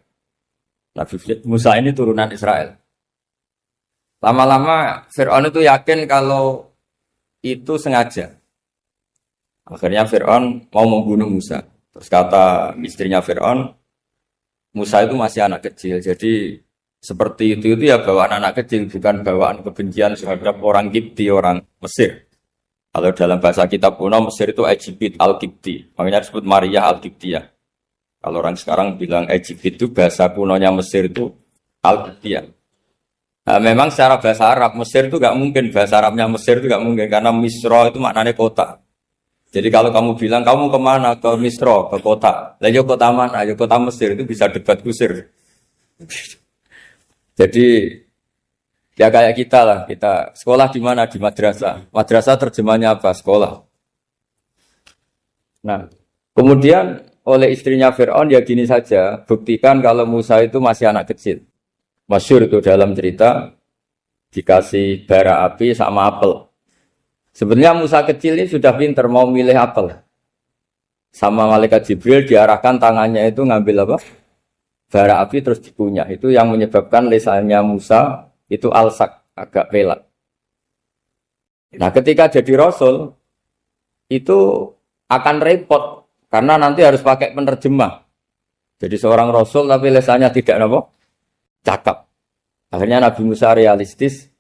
Nabi Musa ini turunan Israel. Lama-lama Fir'aun itu yakin kalau itu sengaja. Akhirnya Fir'aun mau membunuh Musa. Terus kata istrinya Fir'aun, Musa itu masih anak kecil. Jadi seperti itu ya bawaan anak kecil, bukan bawaan kebencian terhadap orang Kipti, orang Mesir. Kalau dalam bahasa kitab kuno Mesir itu Egypt Al-Kipti, makanya disebut Maria Al-Kiptiyah. Kalau orang sekarang bilang Egypt itu bahasa kunonya Mesir itu Al-Kiptiyah. Nah, memang secara bahasa Arab Mesir itu nggak mungkin, bahasa Arabnya Mesir itu nggak mungkin karena Misro itu maknanya kota. Jadi kalau kamu bilang kamu kemana, ke Misro, ke kota, lah kota mana? Ya kota Mesir, itu bisa debat kusir. Jadi ya kayak kita lah, kita sekolah di mana? Di madrasah. Madrasah terjemahnya apa? Sekolah. Nah, kemudian oleh istrinya Fir'aun ya gini saja, buktikan kalau Musa itu masih anak kecil. Masyhur itu dalam cerita dikasih bara api sama apel. Sebenarnya Musa kecil ini sudah pinter mau milih apel. Sama malaikat Jibril diarahkan tangannya itu ngambil apa? Bara api terus dikunyah. Itu yang menyebabkan lisannya Musa itu alsak, agak pelak. Nah, ketika jadi Rasul itu akan repot karena nanti harus pakai penerjemah. Jadi seorang Rasul tapi lisannya tidak apa? Cakap. Akhirnya Nabi Musa realistis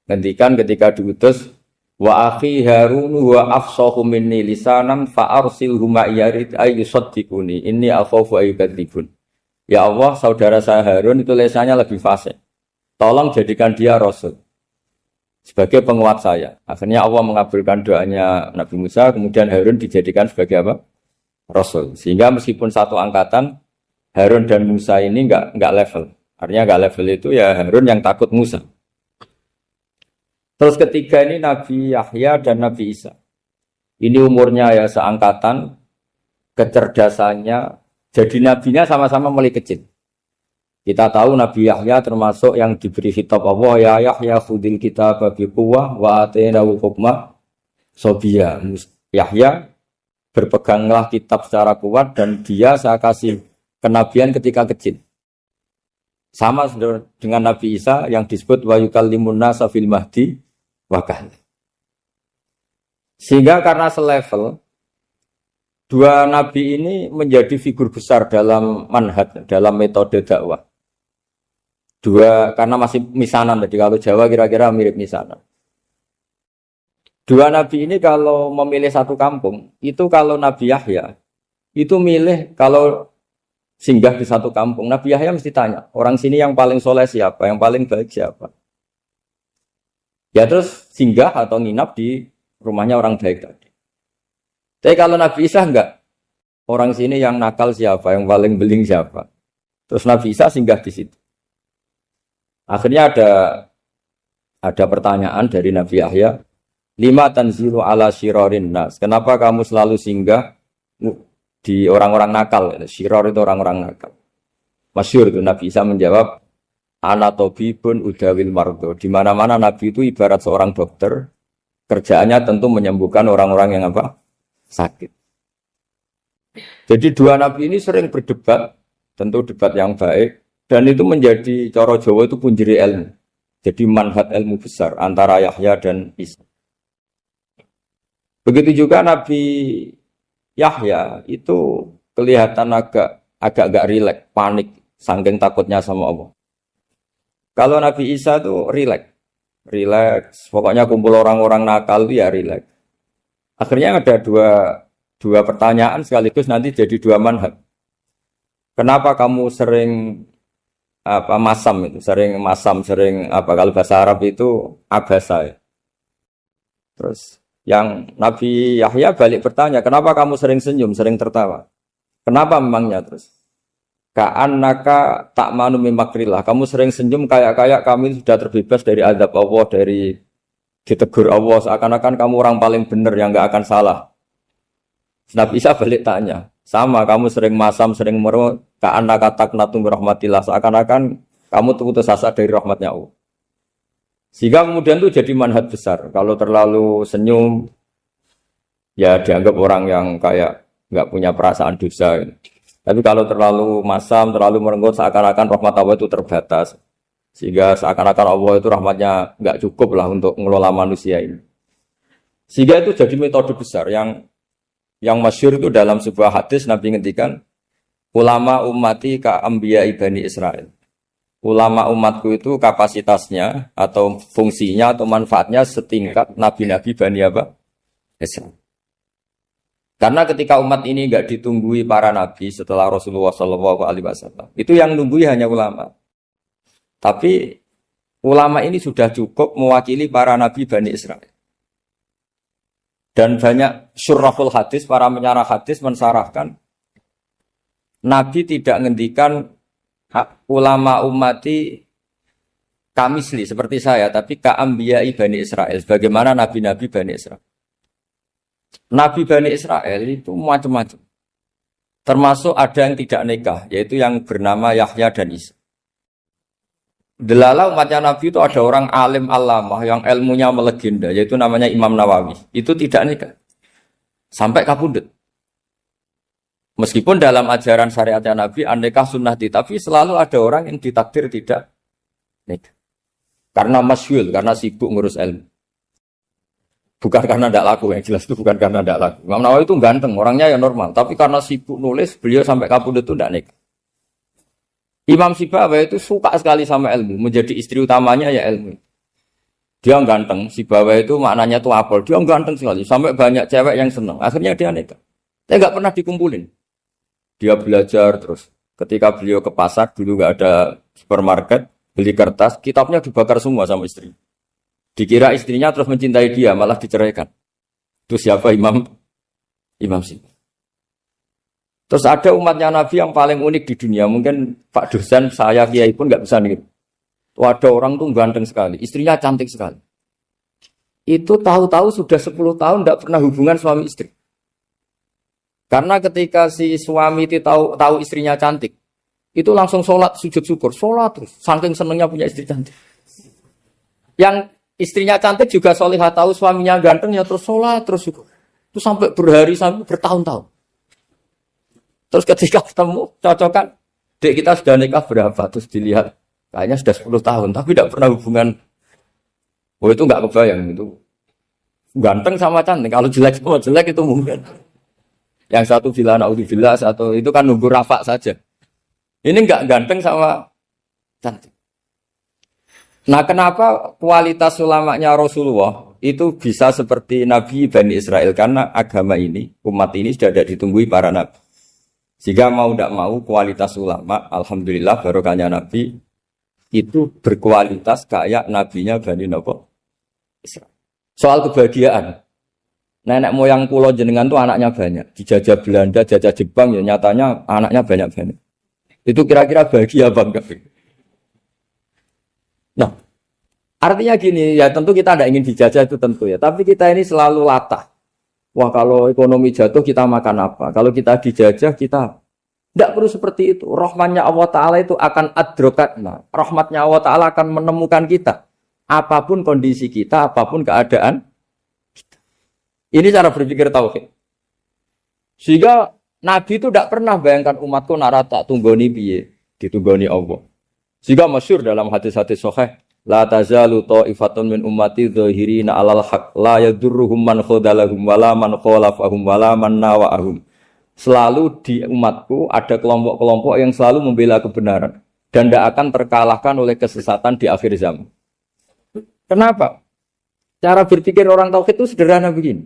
ngendikan ketika diutus wa akhi Harun wa afsahu minni lisanan fa arsilhu ma yarid ay yusaddiquni inni akhafu ay yukadzibun. Ya Allah, saudara saya Harun itu lisannya lebih fasih. Tolong jadikan dia Rasul sebagai penguat saya. Akhirnya Allah mengabulkan doanya Nabi Musa, kemudian Harun dijadikan sebagai apa? Rasul. Sehingga meskipun satu angkatan, Harun dan Musa ini enggak level. Artinya enggak level itu ya Harun yang takut Musa. Terus ketiga ini Nabi Yahya dan Nabi Isa. Ini umurnya ya seangkatan, kecerdasannya, jadi nabinya sama-sama mulai kecil. Kita tahu Nabi Yahya termasuk yang diberi khitab Allah, ya Yahya khudil kitab biquwwah wa atainahu hukma sobiyya. Yahya berpeganglah kitab secara kuat dan dia saya kasih kenabian ketika kecil. Sama dengan Nabi Isa yang disebut wa yukallimun nasa fil mahdi wa kahla. Sehingga karena selevel dua nabi ini menjadi figur besar dalam manhaj, dalam metode dakwah. Dua, karena masih misanan, jadi kalau Jawa kira-kira mirip misanan. Dua nabi ini kalau memilih satu kampung, itu kalau Nabi Yahya, itu milih kalau singgah di satu kampung, Nabi Yahya mesti tanya, orang sini yang paling soleh siapa, yang paling baik siapa. Ya terus singgah atau nginap di rumahnya orang baik tadi. Tapi kalau Nabi Isa enggak, orang sini yang nakal siapa, yang paling beling siapa. Terus Nabi Isa singgah di situ. Akhirnya ada pertanyaan dari Nabi Yahya, lima tanzilu ala syirarin nas. Kenapa kamu selalu singgah di orang-orang nakal? Syiror itu orang-orang nakal. Masyhur itu Nabi Isa menjawab, ana tabibun udawil mardo. Di mana-mana Nabi itu ibarat seorang dokter, kerjaannya tentu menyembuhkan orang-orang yang apa? Sakit. Jadi dua nabi ini sering berdebat, tentu debat yang baik, dan itu menjadi cara Jawa itu punjeri ilmu. Jadi manhaj ilmu besar antara Yahya dan Isa. Begitu juga Nabi Yahya itu kelihatan agak rileks, panik, saking takutnya sama Allah. Kalau Nabi Isa itu rileks, pokoknya kumpul orang-orang nakal itu ya rileks. Akhirnya ada dua pertanyaan sekaligus nanti jadi dua manhaj. Kenapa kamu sering sering kalau bahasa Arab itu abasa ya. Terus yang Nabi Yahya balik bertanya, kenapa kamu sering senyum, sering tertawa? Kenapa memangnya terus? Ka'annaka ta'manu min makrillah. Kamu sering senyum kayak kami sudah terbebas dari azab Allah, dari ditegur Allah, seakan-akan kamu orang paling benar yang gak akan salah. Nabi Isa balik tanya, sama kamu sering masam, sering merut, ka'annaka taqnatu min rahmatillah, seakan-akan kamu putus asa dari rahmatnya Allah. Sehingga kemudian itu jadi manhaj besar. Kalau terlalu senyum, ya dianggap orang yang kayak gak punya perasaan dosa. Tapi kalau terlalu masam, terlalu merenggut, seakan-akan rahmat Allah itu terbatas. Sehingga seakan-akan Allah itu rahmatnya nggak cukup lah untuk mengelola manusia ini. Sehingga itu jadi metode besar yang masyhur itu dalam sebuah hadis Nabi ngendikan, ulama ummati ka ambiya Bani Israel. Ulama umatku itu kapasitasnya atau fungsinya atau manfaatnya setingkat nabi-nabi Bani apa? Israel. Karena ketika umat ini nggak ditunggui para nabi setelah Rasulullah SAW, itu yang nunggui hanya ulama. Tapi ulama ini sudah cukup mewakili para nabi Bani Israel. Dan banyak syurrahul hadis, para menyarah hadis mensarahkan, Nabi tidak ngendikan ulama ummati kamisli seperti saya, tapi ka'ambiyai Bani Israel, bagaimana nabi-nabi Bani Israel. Nabi Bani Israel itu macam-macam. Termasuk ada yang tidak nikah, yaitu yang bernama Yahya dan Isa. Delala umatnya Nabi itu ada orang alim alamah yang ilmunya melegenda, yaitu namanya Imam Nawawi. Itu tidak nikah. Sampai kabudut. Meskipun dalam ajaran syariatnya Nabi, an-nikah sunnati, tapi selalu ada orang yang ditakdir tidak nikah. Karena masyhul, karena sibuk ngurus ilmu. Bukan karena tidak laku, yang jelas itu bukan karena tidak laku. Imam Nawawi itu ganteng, orangnya ya normal. Tapi karena sibuk nulis, beliau sampai kabudut itu tidak nikah. Imam Sibawayh itu suka sekali sama ilmu, menjadi istri utamanya ya ilmu. Dia ganteng, Sibawayh itu maknanya itu apel, dia ganteng sekali, sampai banyak cewek yang senang. Akhirnya dia nikah. Dia nggak pernah dikumpulin. Dia belajar terus. Ketika beliau ke pasar, dulu nggak ada supermarket, beli kertas, kitabnya dibakar semua sama istri. Dikira istrinya terus mencintai dia, malah diceraikan. Itu siapa Imam Sibawayh. Terus ada umatnya Nabi yang paling unik di dunia. Mungkin Pak dosen, saya, kiai pun nggak bisa nih. Ada orang tuh ganteng sekali, istrinya cantik sekali. Itu tahu-tahu sudah 10 tahun tidak pernah hubungan suami istri. Karena ketika si suami itu tahu istrinya cantik, itu langsung sholat, sujud syukur, sholat terus. Saking senengnya punya istri cantik. Yang istrinya cantik juga solihah, tahu suaminya ganteng ya terus sholat terus syukur. Itu sampai berhari, sampai bertahun-tahun. Terus ketika ketemu, cocokan, dek kita sudah nikah berapa? Terus dilihat, kayaknya sudah 10 tahun, tapi tidak pernah hubungan. Oh itu nggak kebayang, itu ganteng sama cantik. Kalau jelek sama jelek itu mungkin. Yang satu bilang naudzubillah, satu itu kan nunggu rafa saja. Ini nggak ganteng sama cantik. Nah kenapa kualitas ulamanya Rasulullah itu bisa seperti Nabi Bani Israel? Karena agama ini, umat ini sudah tidak ditunggui para nabi. Jika mau tidak mau kualitas ulama, alhamdulillah barokahnya Nabi itu berkualitas kayak nabinya Bani Israel. Soal kebahagiaan, nenek moyang pulau jenengan tuh anaknya banyak, dijajah Belanda, jajah Jepang ya nyatanya anaknya banyak. Itu kira-kira bahagia apa enggak? Nah, artinya gini ya, tentu kita tidak ingin dijajah itu tentu ya, tapi kita ini selalu latah. Wah kalau ekonomi jatuh kita makan apa? Kalau kita dijajah kita tidak perlu seperti itu. Rahmatnya Allah Ta'ala itu akan adrokatna. Rahmatnya Allah Ta'ala akan menemukan kita. Apapun kondisi kita, apapun keadaan kita. Ini cara berpikir tauhid. Sehingga Nabi itu tidak pernah bayangkan umatku narata tunggoni piye, ditunggoni Allah. Sehingga masyhur dalam hadis-hadis sahih, la tazalu ta'ifatun min ummati dzahirina 'alal haq la yadurruhum man khadalahum wala man khalafahum wala man nawa'ahum. Selalu di umatku ada kelompok-kelompok yang selalu membela kebenaran dan tidak akan terkalahkan oleh kesesatan di akhir zaman. Kenapa? Cara berpikir orang tauhid itu sederhana begini.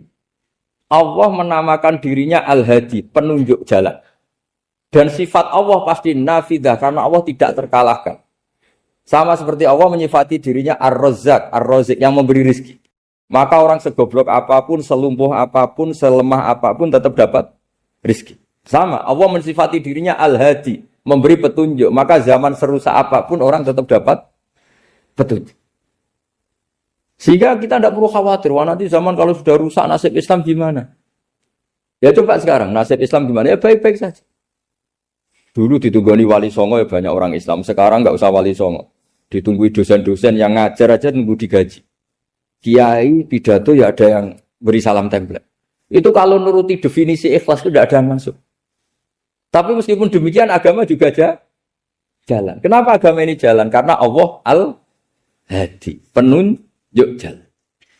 Allah menamakan dirinya Al-Hadi, penunjuk jalan. Dan sifat Allah pasti nafidah karena Allah tidak terkalahkan. Sama seperti Allah menyifati dirinya Ar-Razzaq, Ar-Razik yang memberi rizki. Maka orang segoblok apapun, selumpuh apapun, selemah apapun tetap dapat rizki. Sama, Allah mensifati dirinya Al-Hadi, memberi petunjuk. Maka zaman serusak apapun orang tetap dapat petunjuk. Sehingga kita tidak perlu khawatir, wah nanti zaman kalau sudah rusak nasib Islam gimana? Ya coba sekarang, nasib Islam gimana? Ya baik-baik saja. Dulu ditunggoni wali songo ya banyak orang Islam. Sekarang nggak usah wali songo. Ditunggui dosen-dosen yang ngajar aja nunggu digaji. Kiai pidato ya ada yang beri salam template. Itu kalau nuruti definisi ikhlas itu tidak ada yang masuk. Tapi meskipun demikian agama juga jalan. Kenapa agama ini jalan? Karena Allah Al-Hadi, penunjuk jalan.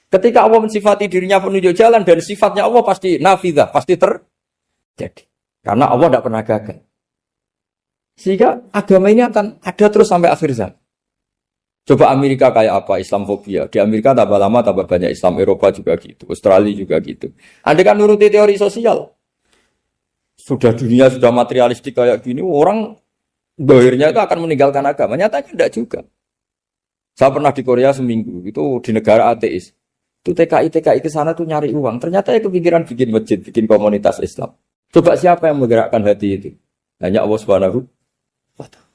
Ketika Allah mensifati dirinya penunjuk jalan dan sifatnya Allah pasti nafidah, pasti terjadi. Karena Allah tidak pernah gagal. Sehingga agama ini akan ada terus sampai akhir zaman. Coba Amerika kayak apa? Islamofobia. Di Amerika tambah lama tambah banyak Islam. Eropa juga gitu. Australia juga gitu. Anda kan nuruti teori sosial. Sudah dunia sudah materialistik kayak gini. Orang dohirnya itu akan meninggalkan agama. Nyatanya tidak juga. Saya pernah di Korea seminggu. Itu di negara ateis. Itu TKI ke sana tuh nyari uang. Ternyata ya kepikiran bikin masjid, bikin komunitas Islam. Coba siapa yang menggerakkan hati itu? Hanya Allah Subhanahu wa Ta'ala.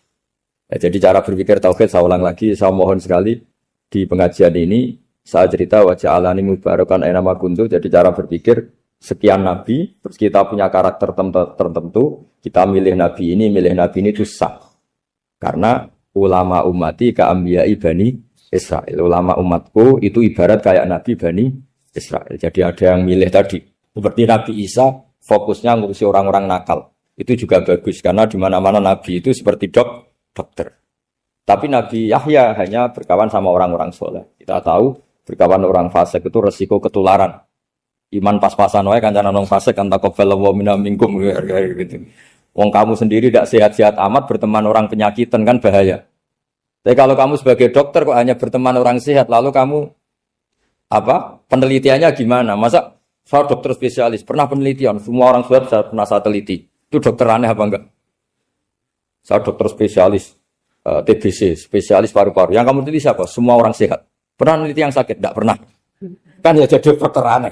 Jadi cara berpikir tauhid saya ulang lagi, saya mohon sekali di pengajian ini saya cerita wajah alani mubarakan aina ma kuntu. Jadi cara berpikir sekian nabi, terus kita punya karakter tertentu, kita milih nabi ini itu sah. Karena ulama ummati ka'ambiyai Bani Israel. Ulama umatku itu ibarat kayak nabi Bani Israel. Jadi ada yang milih tadi. Seperti Nabi Isa fokusnya ngurusi orang-orang nakal. Itu juga bagus karena di mana-mana nabi itu seperti dokter. Tapi Nabi Yahya hanya berkawan sama orang-orang soleh. Kita tahu berkawan orang fasik itu resiko ketularan. Iman pas-pasan wae kancane nang fasik kan taqabbalallahu minna minkum gitu. Wong kamu sendiri tidak sehat-sehat amat berteman orang penyakitan kan bahaya. Tapi kalau kamu sebagai dokter kok hanya berteman orang sehat, lalu kamu penelitiannya gimana? Masa saya dokter spesialis pernah penelitian, semua orang sehat saya pernah saya teliti. Itu dokter aneh apa enggak? Saya dokter spesialis TBC, spesialis paru-paru. Yang kamu teliti siapa? Semua orang sehat. Pernah meneliti yang sakit? Tidak pernah. Kan ya jadi dokter aneh.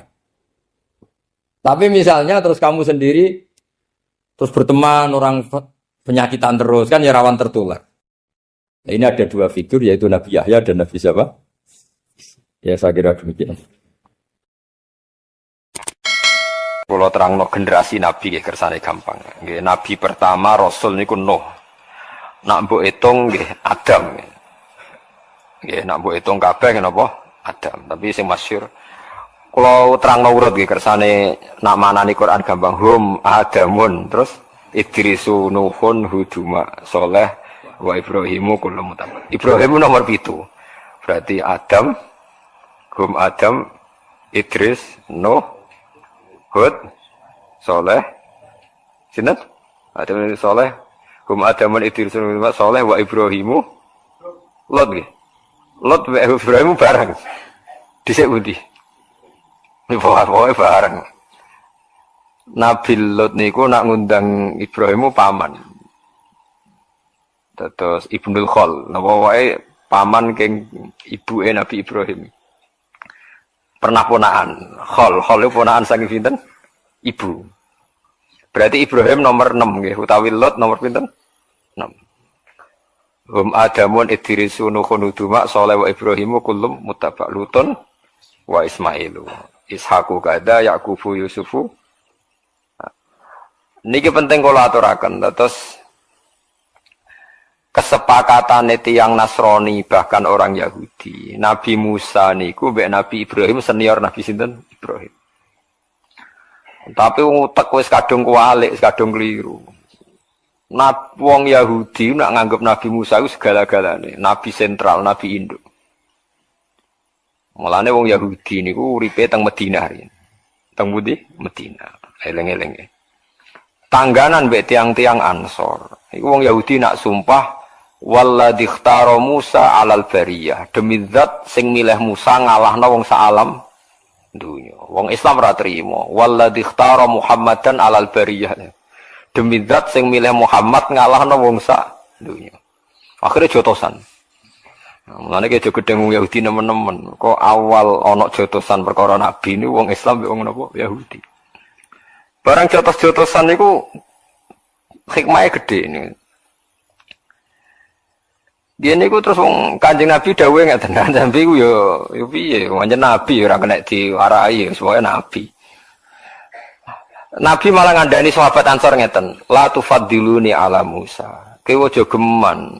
Tapi misalnya terus kamu sendiri terus berteman orang penyakitan terus kan ya rawan tertular. Nah, ini ada dua figur yaitu Nabi Yahya dan Nabi siapa? Ya saya kira demikian. Kalau terangno generasi Nabi nggih kersane gampang. Nggih Nabi pertama Rasul niku Nuh. Nak mbok hitung nggih Adam. Nggih nak mbok hitung kabeh napa? Adam. Tapi sing masyhur kalau terangno urut nggih kersane nak manani Quran gampang hum Adamun terus Idrisu Nuhun Huduma Soleh wa Ibrahimu kullum mutabak. Ibrahim nomor 7. Berarti Adam hum Adam Idris Nuh Hud Soleh sinten? Adam Soleh hum Adamun Idris Nuh Soleh wa Ibrahimu Lot nggih. Lot wa Ibrahimu bareng. Dhisik pundi? Pokoknya bareng. Nabi Lot niku nak ngundang Ibrahimu paman. Terus Ibnul Khol, napa wae paman keng ibuke Nabi Ibrahim. Pernah ponakan. Khol itu ponakan saking pinten? Ibu. Berarti Ibrahim nomor 6 nggih, utawi Lot nomor pinten? 6. Hum Adamun Idrisu Nuhun Huduma Saleh wa Ibrahimu kullum muttaba Lutun wa Ismailu. Ishaku kada Yaqubu Yusufu. Niki penting kula aturaken terus kesepakatan tiyang Nasrani bahkan orang Yahudi. Nabi Musa niku mbek Nabi Ibrahim senior Nabi sinten? Ibrahim. Tapi utek wis kadung kualik, wis kadung keliru. Wong Yahudi nak nganggep Nabi Musa itu segala-galane, nabi sentral, nabi induk. Mulane wong Yahudi niku uripe teng Madinah riyen. Teng pundi? Madinah. Eleng-eleng. Tangganan mbek tiang-tiang Ansor. Iku wong Yahudi nak sumpah walladzi ikhtara Musa 'alal bariyah. Demi zat sing milih Musa ngalahno wong sak alam dunya. Wong Islam ora trimo. Walladzi ikhtara Muhammadan 'alal bariyah. Demi zat sing milih Muhammad ngalahno wong sak dunya. Akhire jotosan. Mulane ki aja gedeng wong Yahudi nemen-nemen. Kok awal ana jotosan perkara nabi niku wong Islam wong napa Yahudi. Barang jotos-jotosan niku hikmahe gedhe niku. Dia niku terus wong Kanjeng Nabi dawuhe ngaten. Nabi ku yo piye? Wong nabi ora kena diwarai sesuai nabi. Nabi malah ngandani sahabat Ansor ngeten, la tufaddiluni ala Musa. Kowe aja geman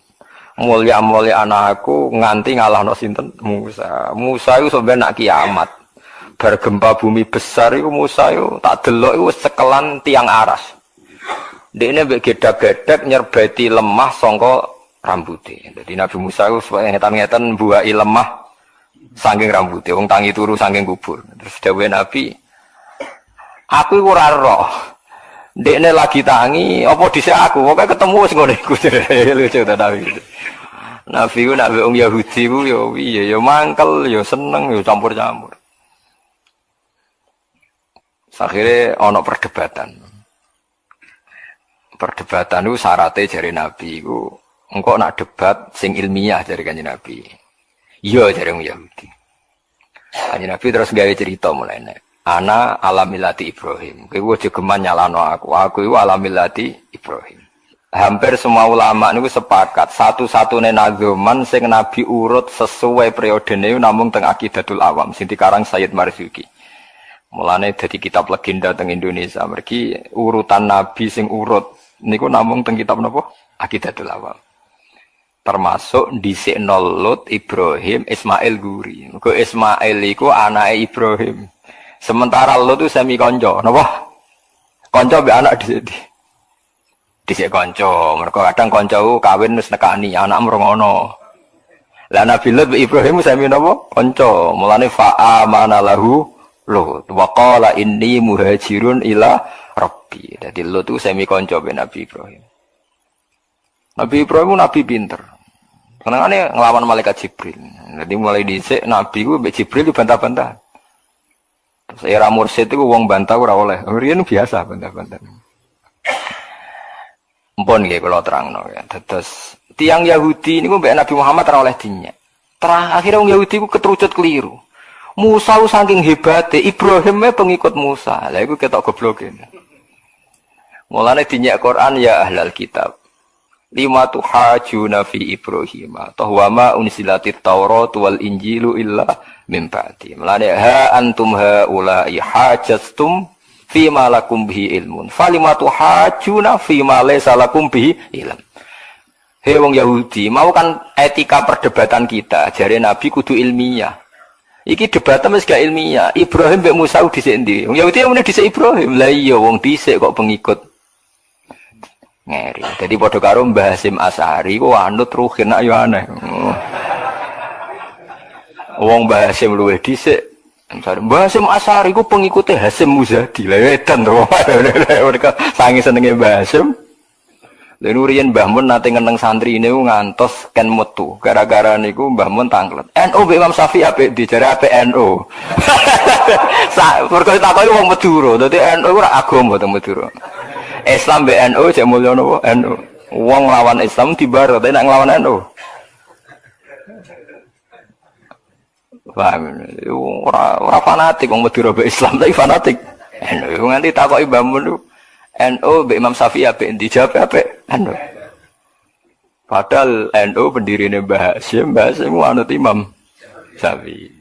mulya-mulya anakku nganti ngalahno sinten Musa. Musa iku sampe nak kiamat. Bar gempa bumi besar iku Musa iku tak delok iku sekelan tiang aras. Dekne mbek gedak-gedak nyerbeti lemah sangka rambuté. Dadi Nabi Musa iku ngetan-ngetan mbuaki lemah saking rambuté, wong tangi turu saking kubur. Terus dawuhe Nabi, aku iku ora roh. Dekne lagi tangi, apa dhisik aku? Pokoke ketemu wis ngene iku. Lucu ta Nabi. Nabi ku nak wong Yahudi ku ya piye, ya mangkel, ya seneng, ya campur-campur. Akhirnya ana perdebatan. Perdebatan itu syaratnya jari Nabi ku engko nak debat sing ilmiah jari Kanjeng Nabi. Iya jari wong Yahudi. Kanjeng Nabi terus gawe cerita mulai nek. Ana alamilati Ibrahim. Kowe aja geman nyalano aku. Aku iku alamilati Ibrahim. Hampir semua ulama niku sepakat satu-satunya nazoman sing Nabi urut sesuai periodene namung teng Aqidatul Awam sing dikarang Sayyid Marzuki. Mulane dadi kitab legenda teng Indonesia. Mergi urutan nabi sing urut niku namung teng kitab napa? Aqidatul Awam. Termasuk dhisikno Lut, Ibrahim, Ismail Guri. Mergo Ismail iku anake Ibrahim. Sementara Lut itu semi kanca, napa? Kanca mbek anak dhisik kanca. Mergo kadang kanca kawin wis nekani, anak mrongono. Lah Nabi Lut Ibrahim sami napa? Kanca. Mulane fa'amana lahu Lut wa qala inni muhajirun ila rabbi. Dadi Lut itu sami kanca be Nabi Ibrahim. Nabi Ibrahim nabi pinter. Kenangane nglawan malaikat Jibril. Jadi mulai dhisik nabi ku mbek Jibril dibantah-bantah. Terus era mursyid itu wong bantah ora oleh. Riyen biasa bantah-bantah. Mpun nggih kula terangno ya. Terus tiang Yahudi niku mbek Nabi Muhammad ora oleh dinyek. Akhirnya wong Yahudi ku keterucut keliru. Musa saking hebate, Ibrahim pengikut Musa. Lah iku ketok gobloke. Mulane dinyek Quran ya ahlal kitab. Lima tuhajuna fi Ibrahim wa ma unsilatit Taurat wal Injilu illa min ba'di. Mulane ha antum haula'i hajastum fi ma lakum bihi ilmun. Falima tuhajuna fi ma laysa lakum bihi ilm. Hei wong Yahudi, mau kan etika perdebatan kita, jare Nabi kudu ilmiah. Iki debatnya wis gak ilmiah. Ibrahim mbek Musa dhisik endi? Wong Yahudi mene dhisik Ibrahim. Lah iya wong dhisik kok pengikut ngeri. Jadi padha karo Mbah Hasyim Asy'ari ku anut ruhin nak yo aneh. Wong Mbah Hasyim luwih dhisik. Mbah Hasyim Asy'ari ku pengikute Hasyim Muzadi. Lah edan to. Mereka sange senenge Mbah Hasyim. Lha riyen Mbah Mun nate ngeneng santri niku ngantos ken metu. Gara-gara niku Mbah Mun tanglet. NU mbek Imam Syafi'i apik dijare apik NU. Mergo takoki wong Madura. Dadi NU ora agama teng Madura. Islam BNU cek mulya napa NU. Wong lawan Islam dibar tapi nek nglawan NU. Paham. Ora fanatik wong Madura mbek Islam tapi fanatik NU. Nganti takoki Mbah Mun NU mbek Imam Syafi'i apik dijawab apik NU. Padahal NU pendirine Mbah Hasyim anut Imam Syafi'i.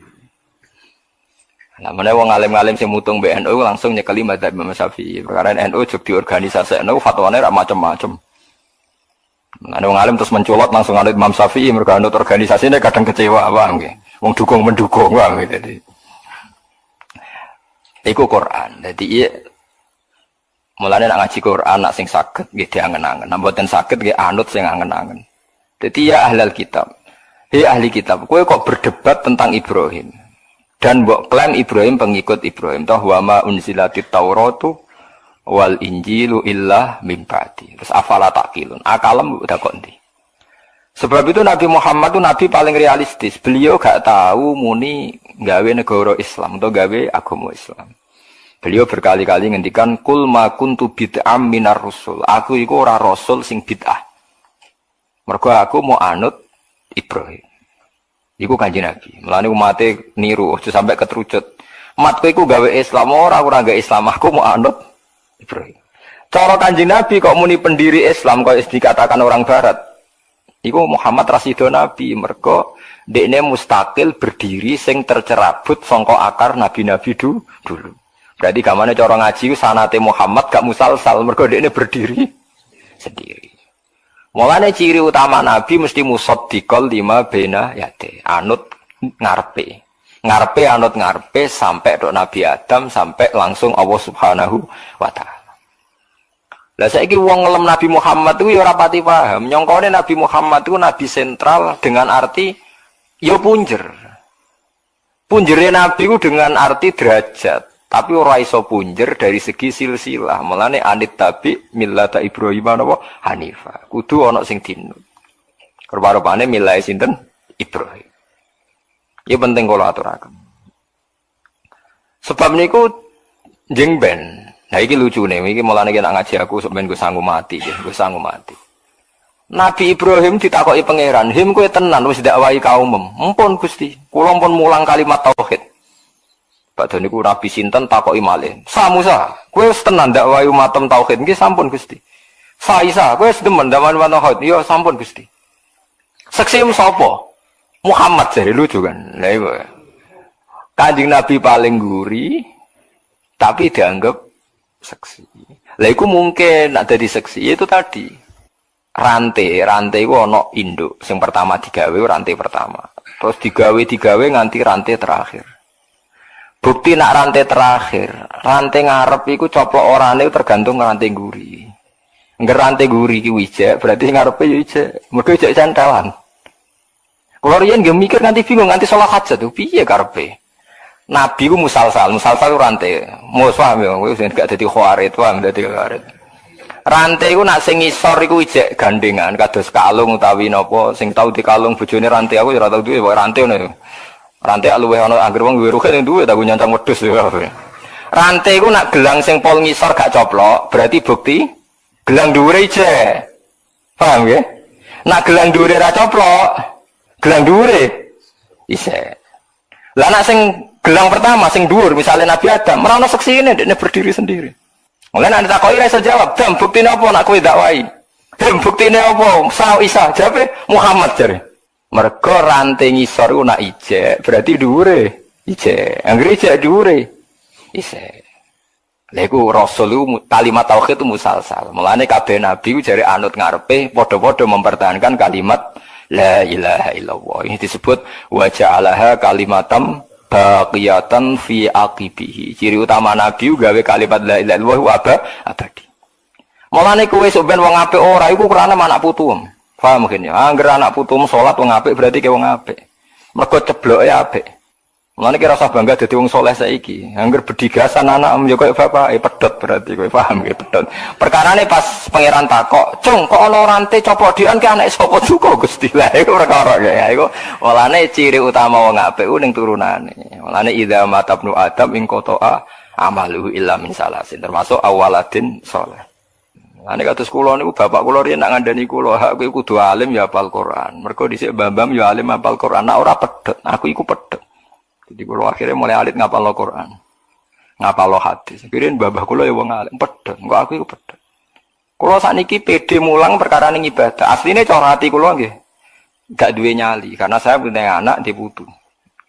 Nah, mana wong alim-alim sing mutung BNU langsung nyekeli madzhab Imam Syafi'i. Perkara NU juk diorganisasekno fatwane ra macam-macam. Nah, wong alim terus mencolot langsung anut Imam Syafi'i mergo anut organisasine kadang kecewa paham nggih. Wong dukung mendukung paham gitu. Dadi iku Quran. Dadi iya mulane nak ngaji Quran nak sing saged nggih diangen-angen. Nek mboten saged nggih anut sing angen-angen. Dadi ya ahlul kitab. Hei ahli kitab, kowe kok berdebat tentang Ibrahim? Dan mbok klaim Ibrahim pengikut Ibrahim. Toh wa ma unzilatit Tauratu wal Injilu illa min ba'di. Terus afala taqilun. Akalem udah kok ndi. Sebab itu Nabi Muhammad itu nabi paling realistis. Beliau gak tahu muni gawe negara Islam atau gawe agama Islam. Beliau berkali-kali ngendikan kul ma kuntu bid'am minar rusul. Aku iku ora rasul sing bid'ah. Mergo aku mau anut Ibrahim. Iku Kanjeng Nabi. Mulane umate niru aja sampai keterucut. Umatku iku gawe Islam ora gawe Islam aku mau anut Ibrahim. Cara Kanjeng Nabi kok muni pendiri Islam kok dikatakan orang barat. Iku Muhammad Rasido Nabi mergo dekne mustakil berdiri sing tercerabut sangka akar nabi-nabi dulu. Berarti gamane cara ngaji sanate Muhammad gak musalsal mergo dekne berdiri sendiri. Mulane ciri utama Nabi mesti musaddiqal lima baina yate, anut ngarepe. Ngarepe anut ngarepe sampai dok Nabi Adam sampai langsung Allah Subhanahu wa taala. Lah saiki wong ngelem Nabi Muhammad itu ya ora pati paham. Nyongkone Nabi Muhammad itu nabi sentral dengan arti ya punjer. Punjere Nabi itu dengan arti derajat. Tapi ora iso punjer dari segi silsilah. Mulane anit tabi millata Ibrahim napa Hanifa. Kudu ana sing dinut. Rupa-rupane milai sinten Ibrahim. Iki penting kula aturaken. Sebab niku jeng ben. Nah iki lucune, iki mulane nek ngaji aku sampeyan go sanggup mati, go sanggup mati. Nabi Ibrahim ditakoki pangeran, "Him kowe tenan wis dakwahi kaumem?" "Mumpun Gusti, kula pun mulang kalimat tauhid." Padahal niku Nabi sinten takoki malih. "Sa Musa, kowe wis tenan dakwahi umatem tauhid?" "Nggih sampun Gusti." "Sa Isa, kowe wis demen dakwahi tauhid?" "Iya sampun Gusti." "Seksem sapa?" "Muhammad," jare lucu kan. Lah iku. Kanjeng Nabi paling guri tapi dianggap seksi. Lah iku mungkin nak dadi seksi itu tadi. Rantai iku ana induk. Sing pertama digawe rantai pertama. Terus digawe nganti rantai terakhir. Bukti nak rantai terakhir, rantai ngarep iku coplok orane tergantung rantai guri. Engger rantai guri ki wijek, berarti ngarepe yo ijek. Mergo ijek cantelan. Kulo riyen nggih mikir nganti bingung nganti salat hajat tuh piye karepe. Nabi ku musalsal ku rantai. Mus paham ya, kowe sing gak dadi khawarit, paham dadi khawarit. Rantai ku nak sing ngisor iku ijek gandengan kados kalung utawi napa sing tau dikalung bojone rantai aku ya ora tau duwe rantai ngono. Rantai luwih ana anggere wong duwe rugen sing duwe tak nyancang wedhus ya. Rantai ku nak gelang sing pol ngisor gak coplok, berarti bukti gelang dhuwure ijek. Paham ya? Nak gelang dhuwure ra coplok, gelang dhuwure isek. Lah nak sing gelang pertama sing dhuwur misalnya Nabi Adam, ora ono seksine dekne berdiri sendiri. Mulai nek takoki ra iso jawab, "Dam, buktine apa nak kowe dakwai?" "Dam, buktine apa?" "Sa Isa." Jawabe Muhammad jare. Mergo rantai ngisor ku nak ijek, berarti dhuwure ijek. Anggere ijek dhuwure isek. Lha iku rasul iku kalimat tauhid itu musalsal. Mulane kabeh nabi ku jare anut ngarepe padha-padha mempertahankan kalimat la ilaha illallah. Ini disebut wa ja'alaha kalimatam baqiyatan fi aqibihi. Ciri utama nabi gawe kalimat la ilaha illallah wa abadi. Mulane kowe sok ben wong apik ora iku kurane anak putumu. Paham mungkin ya. Angger anak putumu salat wong apik berarti ke wong apik. Mergo cebloke apik. Mulane ki rasa bangga dadi wong saleh saiki. Angger bedigasan anakmu ya koyo bapake pedhot berarti kowe paham nggih pedhot. Perkarane pas pangeran takok, "Cung, kok ana rantai copok dian ki anake sapa duka Gusti?" Lah iku perkara ya iku. Mulane ciri utama wong apik ku ning turunane. Mulane idza matabnu adam ing qata'a amaluhu illa min salasin termasuk awaladin saleh. Ane kados kula niku bapak kula riyen nak ngandani kula, hak kowe kudu alim ya hafal Quran. Mergo dhisik Bambam ya alim hafal Quran. Nek ora pedhot, aku iku pedhot. Jadi kula akhirnya mulai alit ngapal Quran. Ngapal hadis. Kirin babah kula ya wong alim pedhot. Engko aku iku pedhot. Kula sakniki pede mulang perkara ning ibadah. Asline cara ati kula nggih gak duwe nyali karena saya punya anak di putu.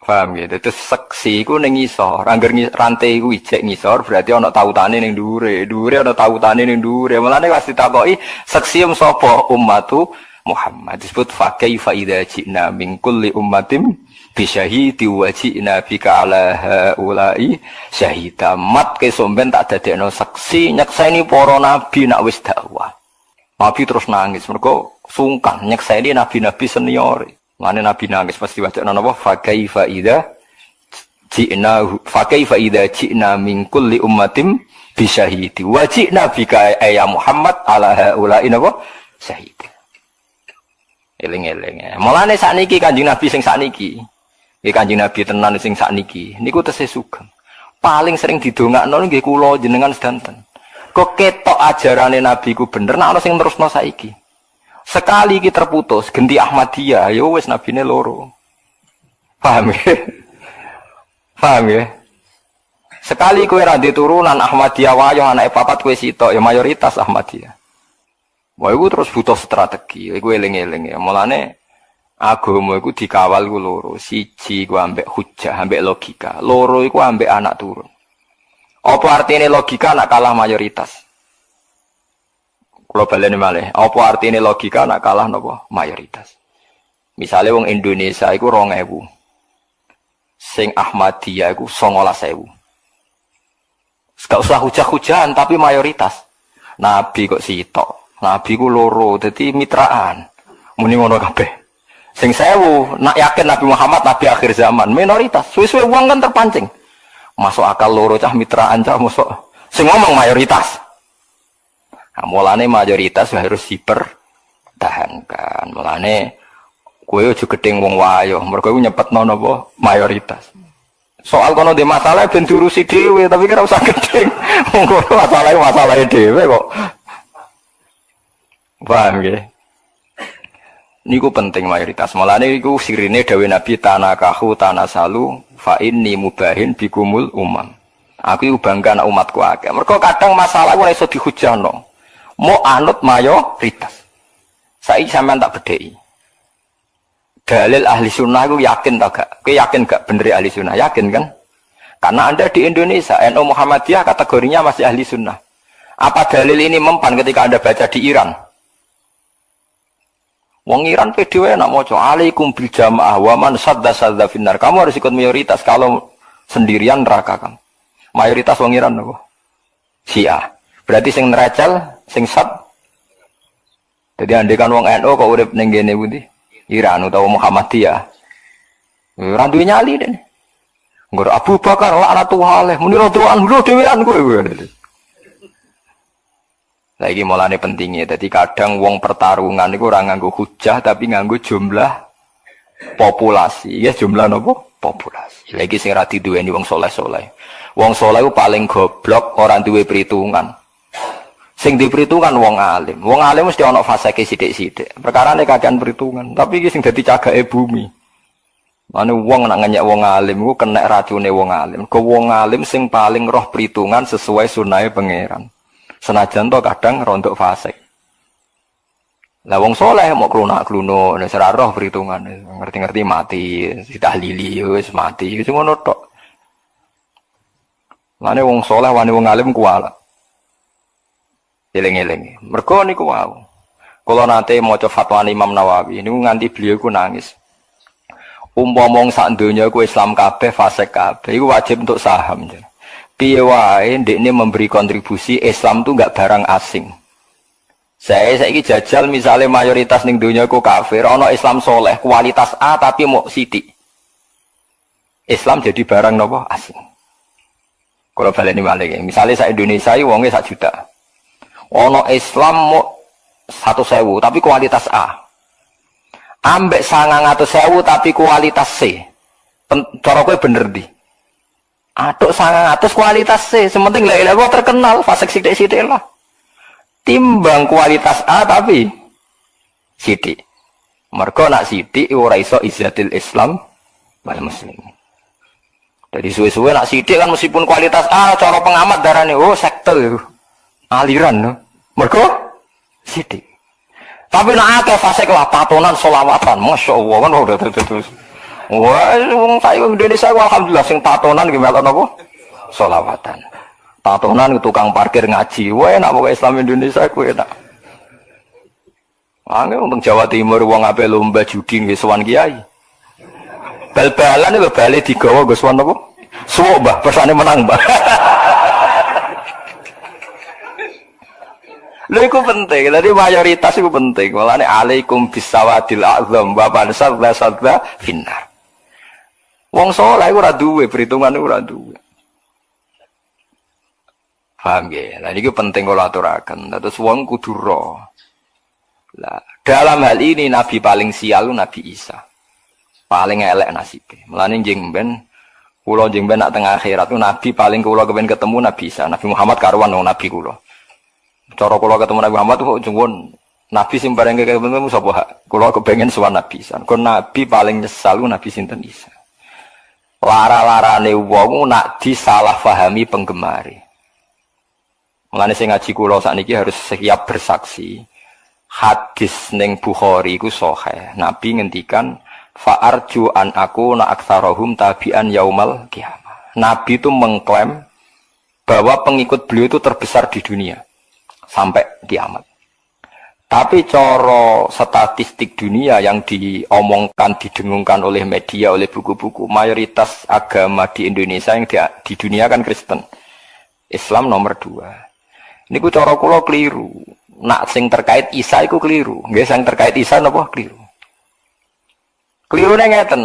Paham ya? Terus seksi iku ning ngisor. Angger rantai iku ijek ngisor berarti ana tautane ning dhuwure. Dhuwure ana tautane ning dhuwure. Mulane pas ditakoki seksi sapa ummatu Muhammad disebut fa kaifa idza ji'na min kulli ummatin bi syahidi wa ji'na bika ala haula'i syahida. Mat ke somben tak dadekno seksi nyekseni para nabi nak wis dakwah. Nabi terus nangis mergo sungkan nyekseni nabi-nabi senior. Mane Nabi nangis pasti wajana napa fa kaifa idza ji'na min kulli ummatin bi syahidi wa ji'na bika ya Muhammad ala haula'i napa syahid. Eling-eling. Mulane sakniki Kanjeng Nabi sing sakniki. Nggih Kanjeng Nabi tenan sing sakniki niku tesih sugeng. Paling sering didongakno nggih kula jenengan sedanten. Kok ketok ajarane Nabi ku bener nek ana sing terusno saiki. Sekali kita terputus, ganti Ahmadiyah, ya wis nabine loro. Paham ya? Paham ya? Sekali kowe ra turunan Ahmadiyah wayo anake papat kowe sitok, ya mayoritas Ahmadiyah. Wah iku terus butuh strategi, iku eling-eling ya. Mulane agama iku dikawal ku loro. Siji ku ambek hujah, ambek logika. Loro iku ambek anak turun. Apa artine logika nak kalah mayoritas? Kalau baleni malih, apa artine logika nak kalah napa mayoritas. Misalnya wong Indonesia iku 2000. Sing Ahmadiyah iku 19000. Gak usah hujah-hujahan tapi mayoritas. Nabi kok sitok. Nabi ku loro, dadi mitraan. Muni ngono kabeh. Sing 1000 nak yakin Nabi Muhammad nabi akhir zaman, minoritas. Suwe-suwe wong kan terpancing. Masuk akal loro cah mitraan cah mosok. Sing ngomong mayoritas. Nah, mulane mayoritas harus dipertahankan. Mulane kowe aja gedeng wong wayo, mergo iku nyepetno napa mayoritas. Soal kono dhe masalah ben diurusi dhewe, tapi ora usah gedeng. Wong masalahe dhewe kok. Paham nggih? Niku penting mayoritas. Mulane iku sirine dawuh Nabi tanakahu tanasalu fa inni mubahin bikumul umam. Aku iku bangga anak umatku akeh. Mergo kadang masalah ora iso dihujano. Mau anut mayoritas. Saiki sampean tak bedheki. Dalil ahli sunnah aku yakin tak gak? Kowe yakin gak bener ahli sunnah? Yakin kan? Karena Anda di Indonesia, NU Muhammadiyah kategorinya masih ahli sunnah. Apa dalil ini mempan ketika Anda baca di Iran? Wong Iran PDW nak moco alaikum bil jamaah wa man sadda finnar. Kamu harus ikut mayoritas, kalau sendirian neraka kamu. Mayoritas wong Iran apa? Syiah. Berarti sing nerecel, sing sad. Jadi andai kan wong NU kok urip ning kene pundi? Iran utawa Muhammadiyah. Ora duwe nyali den. Nggur Abu Bakar laknatullah alaih muni radhiyallahu anhu dhewean kowe. Lagi mulane pentingnya, jadi kadang wong pertarungan itu orang nganggo hujah tapi nganggo jumlah populasi, ya jumlah nopo populasi. Lagi sing ra diduweni wong soleh-soleh. Wong soleh itu paling goblok orang duwe perhitungan. Sing diperhitungan wong alim. Wong alim mesti ana faseke sithik-sithik. Perkarane kakean perhitungan, tapi iki sing dadi cagake bumi. Mane wong nak ngenyek wong alim iku kena racune wong alim. Ke wong alim sing paling roh perhitungan sesuai sunahe pangeran. Senajan to kadang rontok fasik. Lah wong soleh mau klunak-kluno nek ora roh perhitungan, ngerti-ngerti mati, ditahlili wis mati, wis ngono tok. Mane wong soleh wani wong alim kuwala. Eling-eling. Mergo niku wau. Kula nate maca fatwa Imam Nawawi niku nganti beliau ku nangis. Umpama wong sak donya ku Islam kabeh fasik kabeh iku wajib untuk saham. Piye wae ndekne memberi kontribusi Islam tuh enggak barang asing. Saya saiki jajal misalnya mayoritas ning donya ku kafir, ana Islam soleh kualitas A tapi mau sithik. Islam jadi barang nopo asing. Kalau baleni malih, misalnya sak Indonesia iki wonge 1 juta. Ana Islam mau 100.000 tapi kualitas A. Ambek 900.000 tapi kualitas C. Cara kowe bener ndi? Aduk 900 kualitas C, sementing la ilaha terkenal, fasik sithik-sithik lah. Timbang kualitas A tapi sithik. Mergo nak sithik ora iso izzatil Islam wal muslim. Jadi suwe-suwe nak sithik kan meskipun kualitas A cara pengamat darane oh sekte itu. Aliran no. Mergo sithik. Tapi nak akeh fasik lah patonan selawatan, masyaallah kan udah terus. Wah, wong saya Indonesia alhamdulillah sing tatonan ki melok napa? Selawatan. Tatonan tukang parkir ngaji. Wah, enak pokoke Islam Indonesia kuwi enak. Angel untuk Jawa Timur wong ape lomba judi nggih sowan kiai. Bal-balan lho bale digawa nggo sowan napa? Suwuk, Mbah, persane menang, Mbah. Lha iku penting, dadi mayoritas iku penting. Walane alaikum bisawadil a'zam wa sadda finnar. Wong saleh iku ora duwe perhitungan ora duwe. Paham nggih? Lah niki penting kula aturaken. Terus wong kudu ro. Lah dalam hal ini nabi paling sial Nabi Isa. Paling elek nasibe. Mulane njing ben kula njing ben nak teng akhirat tu nabi paling kula kepen ketemu Nabi Isa. Nabi Muhammad karuan wong nabi kula. Cara kula ketemu Nabi Muhammad tuh jenggon nabi sing bareng ketemu sapa? Kula kepengin sowan Nabi Isa. Kon nabi paling nyesal Nabi sinten Isa. Lara-larane wong nak disalah pahami penggemari. Mulane sing ngaji kula sakniki harus siap bersaksi. Hadis ning Bukhari iku sahih. Nabi ngendikan fa'arju an aku na aktsarahum tabi'an yaumal qiyamah. Nabi itu mengklaim bahwa pengikut beliau itu terbesar di dunia sampai kiamat. Tapi coro statistik dunia yang diomongkan, didengungkan oleh media, oleh buku-buku, mayoritas agama di Indonesia yang di dunia kan Kristen. Islam nomor 2. Ini ku coro kulo keliru. Nak sing terkait Isa iku keliru. Nggih sing terkait Isa napa keliru. Kelirune ngeten.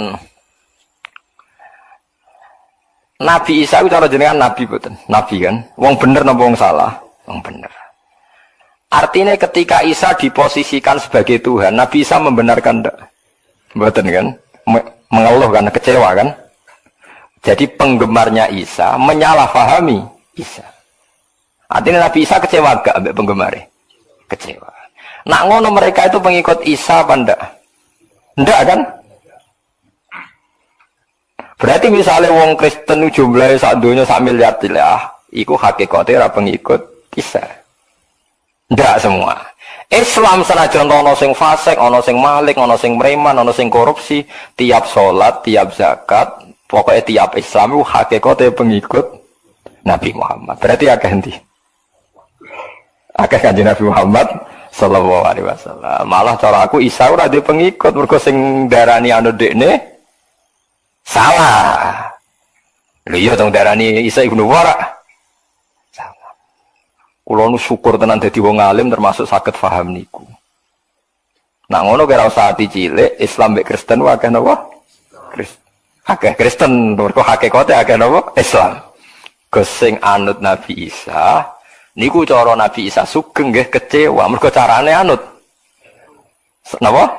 Nabi Isa ku cara jenengan nabi boten? Nabi kan. Wong bener napa wong salah? Wong bener. Artinya ketika Isa diposisikan sebagai Tuhan, Nabi Isa membenarkan enggak? Mboten kan? Mengeluh kan, kecewa kan? Jadi penggemarnya Isa menyalahpahami Isa. Artinya Nabi Isa kecewa enggak ambek penggemarnya? Kecewa. Nak ngono mereka itu pengikut Isa apa enggak? Enggak kan? Berarti misalnya wong Kristen jumlahnya sak donya sak miliar lah, iku hakikate ra pengikut Isa. Ndak semua. Islam senajan ana sing fasik, ana sing malik, ana sing preman, ana sing korupsi, tiap salat, tiap zakat, Pokoknya tiap Islam itu hakikatnya pengikut Nabi Muhammad. Berarti akeh endi? Akeh Kanjeng Nabi Muhammad sallallahu alaihi wasallam. Malah cara aku Isa ora duwe pengikut, mergo sing darani anu dekne salah. Lho iya tong darani Isa ibnu Wara. Salah. Kula nu syukur tenan dadi wong alim termasuk saged paham niku. Nak ngono kira usah ati cilik, Islam mek Kristen wae akeh napa? Akeh Kristen, mergo hakikate akeh napa? Islam. Sing anut Nabi Isa niku cara Nabi Isa sugeng nggih kecewa mergo carane anut napa?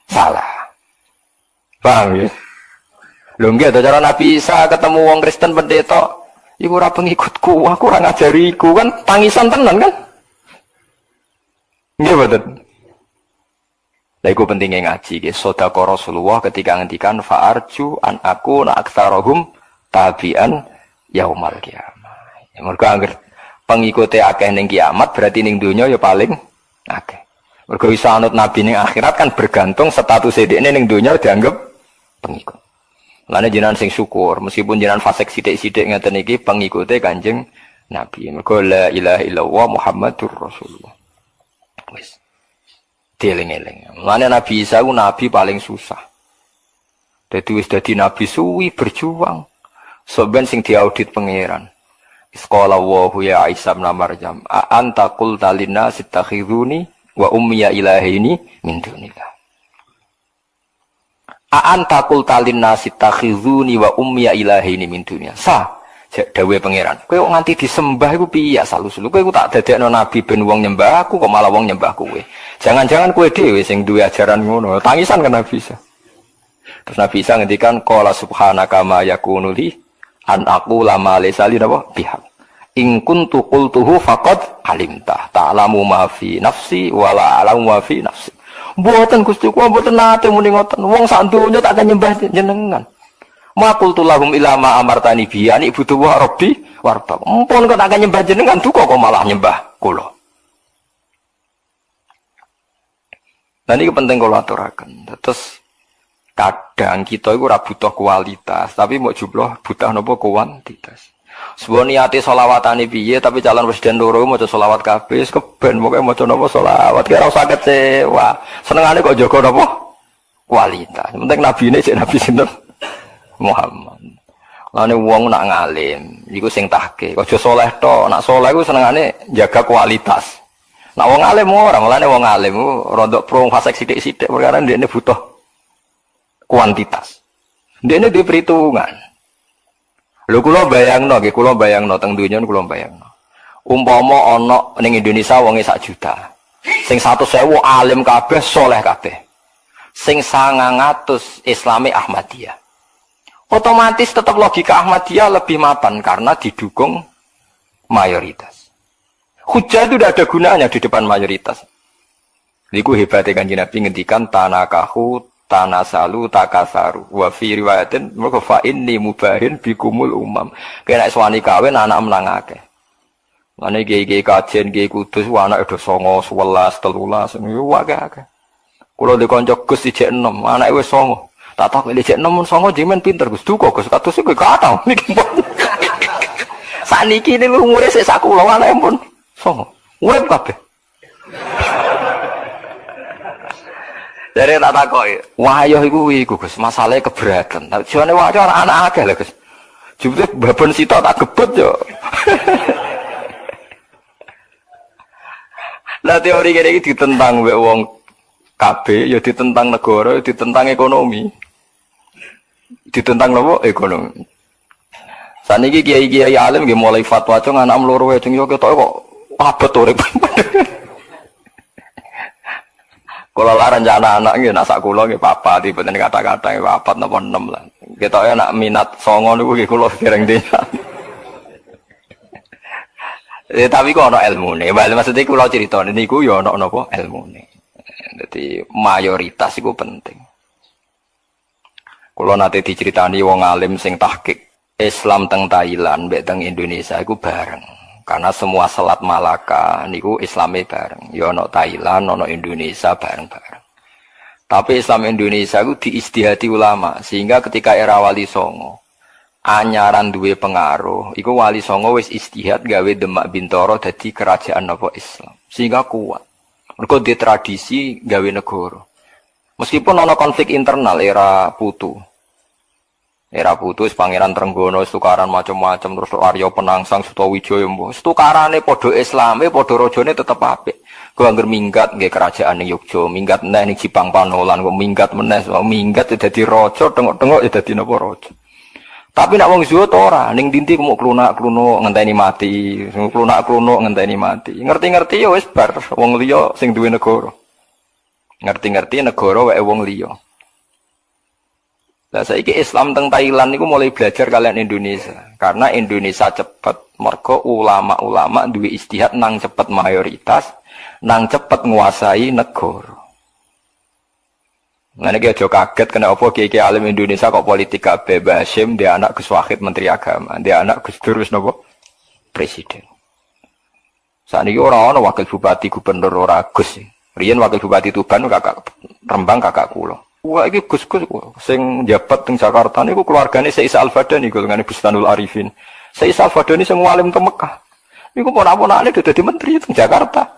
Salah. Paham ya? Lho nggih cara Nabi Isa ketemu wong Kristen pendeta, iku ora pengikutku, aku ora ngajari iku kan tangisan tenan kan? Nggih mboten. Lah iku pentingnya ngaji nggih. Sedekah Rasulullah ketika ngendikan fa'arju an aku na aktsarahum tabi'an yaumal kiamah. Ya mergo angger pengikute akeh ning kiamat berarti ning donya ya paling akeh. Mergo iso anut nabi ning akhirat kan bergantung status dekne ning donya dianggap pengikut. Lane jenengan sing syukur meskipun jenengan fasik sithik-sithik ngeten iki pengikute Kanjeng Nabi. Mergo la ilaha illallah Muhammadur Rasulullah. Wis. Dieling-eling. Lane Nabi Isa ku nabi paling susah. Dadi wis dadi nabi suwi berjuang. Soben sing diaudit pangeran. Sekolah wahu ya Isa bin Maryam. Anta qulta linnasi ittakhiduni wa ummiya ilahaini min dunillah. Anta qulta linnasi ittakhiduni wa ummiya ilahaini min dunillah. Dawuhe pangeran. Kowe kok nganti disembah iku piye asal-usul? Kowe tak dadekno nabi ben wong nyembah aku kok malah wong nyembah kowe. Jangan-jangan kowe dhewe sing duwe ajaran ngono. Tangisan kan Nabi Isa. Terus Nabi Isa ngendikan qala subhanaka ma yakunu li an aku lama lesali napa pihak in kuntu qultuhu faqad alimta ta'lamu ma fi nafsi wa la a'lamu ma fi nafsi. Mboten Gusti kula mboten nate muni ngoten. Wong sak donya tak akan nyembah jenengan. Ma qultu lahum ila ma amartani bi ani ibudu wa rabbi warba. Mumpun kok tak akan nyembah jenengan duka kok malah nyembah kula. Nah ini penting kalau aturaken. Terus kadang kita itu ora butuh kualitas, tapi mau jumlah butuh nopo kuantitas. Sebuah niati sholawatane piye, tapi calon presiden loro maca sholawat kabeh, keben pokoke maca nopo sholawat, kira ora usah kecewa. Senengane kok jaga nopo kualitas. Penting nabi ini cek nabi sinten Muhammad. Lane wong nak ngalim, iku sing tahke. Aja saleh tok, nak saleh iku senengane jaga kualitas. Nak wong alim ora, mulane wong alim rondok pro fasik sithik-sithik perkara ndekne butuh kuantitas. Ndekne di perhitungan. Lho kula bayangno nggih, kula bayangno teng donya kula bayangno. Umpama ana ning Indonesia wonge 1 juta. Sing 100.000 alim kabeh, saleh kabeh. Sing 900 Islami Ahmadiyah. Otomatis tetap logika Ahmadiyah lebih mapan karena didukung mayoritas. Hujah itu tidak ada gunanya di depan mayoritas. Iku hebatnya Kanjeng Nabi ngendikan tanakahu tanasalu takasaru wa fi riwayatin mergo fa inni mubahin bikumul umam. Kena suwani kawin anak menang akeh. Mane iki kajen iki kudus anak do 9 11 13 yo akeh. Kula di kanca Gus ijek 6, anake wis 9. Tak tak ijek 6 9 jemen pinter Gus duka Gus kados iki kathah niki. Saniki niku umure sik sak kula anake pun 9. Urip kabeh. Dari tak takoki, wayah iku Gus, masalahe keberatan. Jane wayah anak akeh lho Gus. Jebule babon sitok tak gebet yo. Lah teori kene iki ditentang mbek wong kabeh, ya ditentang negara, ya ditentang ekonomi. Ditentang nopo? Ekonomi. Saniki kiai-kiai alim nggih mulai fatwa cung anak loro wae cung yo ketok kok abot urip. Kalau lah rencana anak nggih nak sak kula nggih papat dipun kata-kata nggih papat napa 6 lah. Ketoke nak minat 9 niku nggih kula dereng desa. Tapi kok ana ilmune. Maksudnya kula critane niku ya ana napa ilmune. Dadi mayoritas iku penting. Kula nate diceritani wong alim sing tahqiq Islam teng Thailand mbek teng Indonesia iku bareng. Karena semua selat Malaka niku Islame bareng. Ya ana Thailand, ana Indonesia bareng-bareng. Tapi Islam Indonesia itu diistihati ulama sehingga ketika era Wali Songo anyaran duwe pengaruh. Iku Wali Songo wis istihad gawe Demak Bintoro dadi kerajaan napa Islam. Sehingga kuat. Mergo di tradisi gawe negara. Meskipun ana konflik internal era Putu. Era Putu Pangeran Trenggono tukaran macam-macam terus Arya Penangsang Sutawijaya mbok. Tukarane padha Islame, padha rajane tetep apik. Ku angger minggat nggih kerajaan ning Yogya, minggat meneh ning Jipang Panolan, kok minggat meneh, minggat dadi raja, tengok-tengok ya dadi napa raja. Tapi nek wong zuhud ora, ning dinti kemuk klunak-klunuk ngenteni mati, klunak-klunuk ngenteni mati. Ngerti-ngerti ya wis bar wong liya sing duwe negara. Ngerti-ngerti negara wae wong liya. Lah saiki Islam teng Thailand niku mulai belajar kalian Indonesia. Karena Indonesia cepet, mergo ulama-ulama duwe istihad nang cepet mayoritas, nang cepet nguasai negara. Nah ini aja kaget kena apa kiai alim Indonesia kok politik kabeh. Mbah Hasyim dia anak Gus Wahid Menteri Agama, dia anak Gus Dur wis napa presiden. Saniki ora ana wakil bupati gubernur ora Gus. Riyen wakil bupati Tuban kakak Rembang kakak kula. Wah iki Gus-gus sing jabat teng Jakarta niku keluargane Syekh Isa Al-Fadani golongane Bustanul Arifin. Syekh Isa Al-Fadani sing alim teng Mekah. Niku ponak-ponakane dadi menteri teng Jakarta.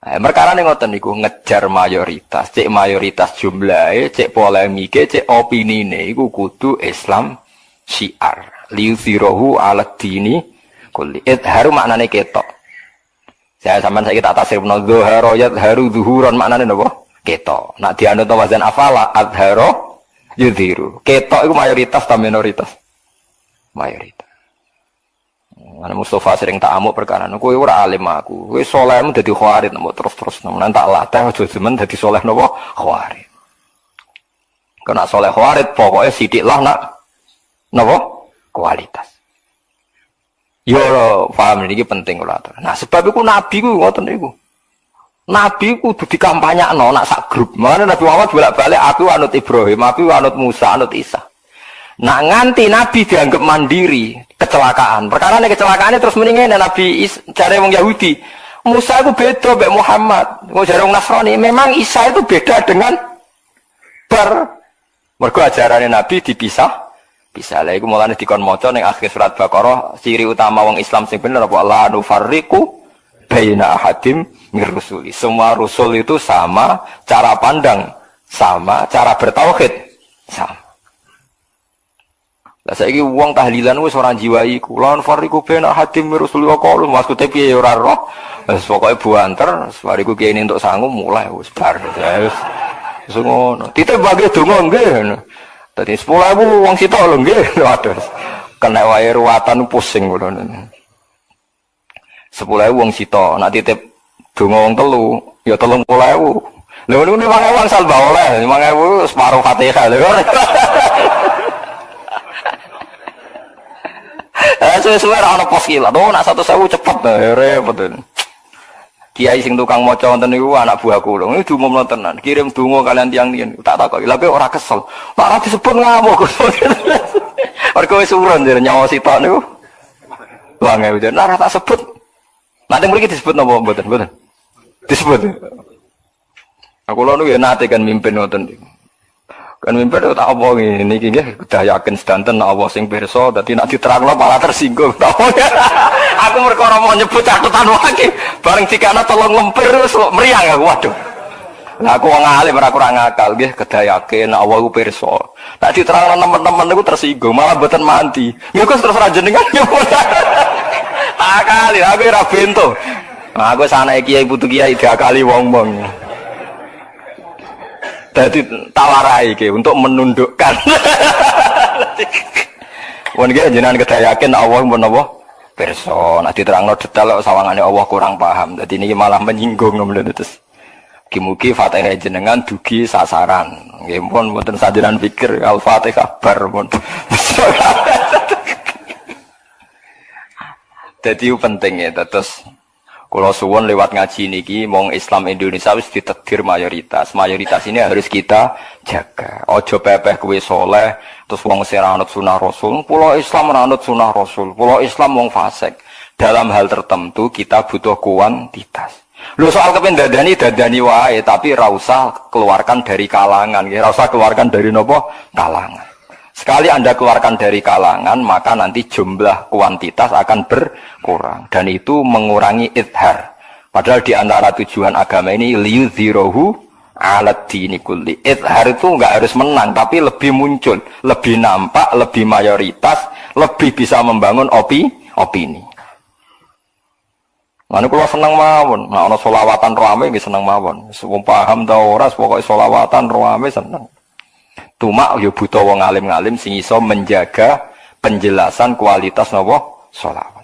Perkara ning ngoten niku ngejar mayoritas, cek mayoritas jumlahe, cek polemike, cek opinine iku kudu Islam syiar. Liuzirohu ala dini kulli. Haru maknane ketok. Saya sampean saiki tak tasrifno dzahara haru zuhuran maknane napa? Ketok. Nak dianut wazan afala adharo yudhiru. Ketok iku mayoritas ta minoritas? Mayoritas. Ana Mustafa sering tak amuk perkara kowe ora alim aku. Kowe salehmu dadi khawarid mbok terus-terus nang tak latih aja jemen dadi saleh napa khawarid. Kena saleh khawarid pokoke sithik lah nak napa kualitas. Yo paham iki penting kula atur. Nah sebab iku nabi ku ngoten niku. Nabi kudu dikampanyakno nak sak grup. Mane Nabi Muhammad bolak-balik aku anut Ibrahim, aku anut Musa, anut Isa. Nak nganti Nabi dianggap mandiri, kecelakaan. Perkarane kecelakaane terus mendingan Nabi jare wong Yahudi. Musa itu beda mbek Muhammad. Wong jare wong Nasrani, memang Isa itu beda dengan mergo ajarane Nabi dipisah. Bisa lah iku mulane dikon maca ning akhir surat Baqarah, ciri utama wong Islam sing bener apa la nufarriqu baina ahadim mir rusuli. Semua rasul itu sama, cara pandang sama, cara bertauhid sama. Lah saiki wong tahlilan wis ora jiwai kula fariqu baina hadim rasulullah qalu maksude piye ora roh. Wis pokoke buanter bariku kiye entuk sangu mulai wis bar. Wis ngono. Titip bagi donga nggih. Dadi 10.000 wong sitok lho nggih. Waduh. Kena wae ruwatan pusing kula. 10.000 wong sitok nak titip donga wong telu ya 30.000. Lha ngono 5.000 wong salba oleh 5.000 separuh Fatihah lho. Sesuai ana pos kilat. Oh, nak 100.000 cepet repot. Kiai sing tukang maca wonten niku anak buah kula. Niku diumumno tenan. Kirim donga kalian tiang-tiang. Tak takoki. Lha kowe ora kesel. Pak ora disebut ngamuk. Mergo wis urun jare nyawa sitok niku. Wah, nggih ora tak sebut. Nanti mriki disebut napa mboten? Mboten. Disebut. Aku lho niku nate kan mimpin wonten niku. Kan mimpin tak apa ngene iki nggih udah yakin sedanten Allah sing pirsa dadi nek diterangno malah tersinggung. Aku perkara mau nyebut catatan wae bareng dikana tolong lempir terus meriang aku waduh. Lah aku wong alim ora kurang akal nggih kedah yakin Allah ku pirsa. Nek diterangno teman-teman niku tersinggung malah mboten mandi. Nggih Gus terus ra jenengan nyebut. Akali aku ora bento. Aku sanake kiai putu kiai diakali wong-wong. Jadi tawarai ke untuk menundukkan. Wong iki jenengan kedah yakin Allah menapa pirsa. Nek diterangno detail sawangane Allah kurang paham. Dadi niki malah menyinggung ngono terus. Mugi-mugi Fatihah jenengan dugi sasaran. Nggih pun mboten sajenan pikir Al-Fatihah bar pun. Dadi penting ya terus kalau suwon lewat ngaji niki mong Islam Indonesia wis ditakdir mayoritas. Mayoritas ini harus kita jaga. Ojo pepeh kuwi soleh terus wong sing anut sunah Rasul. Pulau Islam anut sunah Rasul. Pulau Islam wong fasik. Dalam hal tertentu kita butuh kuantitas. Lho soal kepen dadani wae tapi ra usah keluarkan dari kalangan, ra usah keluarkan dari nopo kalangan. Sekali Anda keluarkan dari kalangan, maka nanti jumlah kuantitas akan berkurang. Dan itu mengurangi idhar. Padahal di antara tujuan agama ini, liyudhirohu alat dini kulli. Idhar itu nggak harus menang, tapi lebih muncul, lebih nampak, lebih mayoritas, lebih bisa membangun opini. Mana kalau senang mawon, nah ono solawatan rame gitu senang mawon. Semua paham tau ora, pokoknya solawatan rame senang. Cuma yo butuh wong alim-alim sing iso menjaga penjelasan kualitas nopo solawat.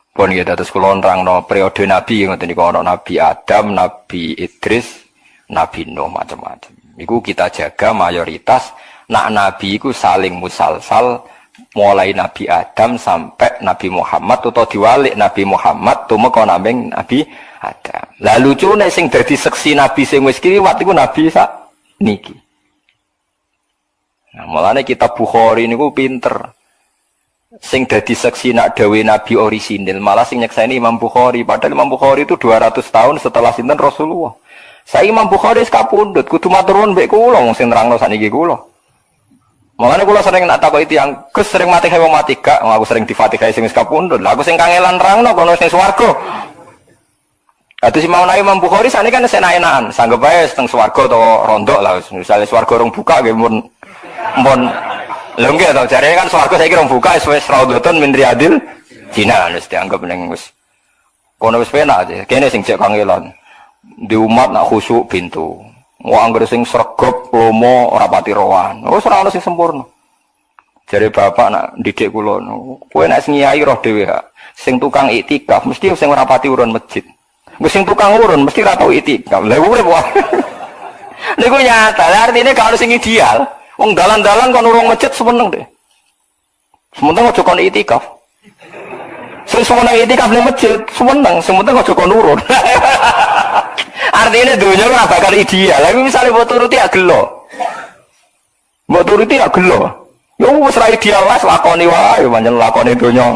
Pun kita terus kula nerangno periode Nabi ngoten niku ana Nabi Adam, Nabi Idris, Nabi Nuh macam-macam. Iku kita jaga mayoritas. Nak Nabi iku saling musalsal mulai Nabi Adam sampai Nabi Muhammad atau diwalik Nabi Muhammad tumeka nambing Nabi Adam. Lah lucune sing dadi seksi Nabi sing wis kliwat iku Nabi sak niki. Nah, mulane kitab Bukhari niku pinter. Sing dadi seksi nak dawe Nabi orisinil malah sing nyekseni Imam Bukhari. Padahal Imam Bukhari itu 200 tahun setelah sinten Rasulullah. Saya Imam Bukhari sakapundhut kudu matur nuwun mbek kula sing nerangno sakniki kula. Makanya kula sering nak takoki tiyang, Gus sering mati wong mati gak? Aku sering difatihai sing sakapundhut. Lah aku sing kangelan nerangno kono sing swarga. Atus Imam Imam Bukhari sakniki kan enak-enakan, sanggep ae teng swarga utawa rondok lah. Misale swarga rong buka nggih mun lho nggih to jarene kan swarga saiki rong buka wis raudhatun min riyadil jinan wis dianggap ning wis kono wis penak aja. Kene sing cek kangelan. Di umat nak khusyuk pintu. Wong anggere sing sregep lomo ora pati rohan. Wis ora ono sing sempurna. Jare bapak nak didik kula, kowe nek ngiyai roh dhewe hak. Sing tukang iktikaf mesti sing ora pati urun masjid. Wis sing tukang urun mesti ora tau iktikaf. Lah urip wae. Niku nyata, artine gak ono sing ideal. Wong dalan-dalan kon urung masjid semeneng deh. Semeneng aja kon iktikaf. Sing semeneng iktikaf ning masjid, semeneng aja kon urun. Artinya dunia ora bakal ideal. Tapi misalnya mbok turuti ya gelo. Mbok turuti ya gelo. Ya wis ra ideal wis lakoni wae pancen lakoni donya.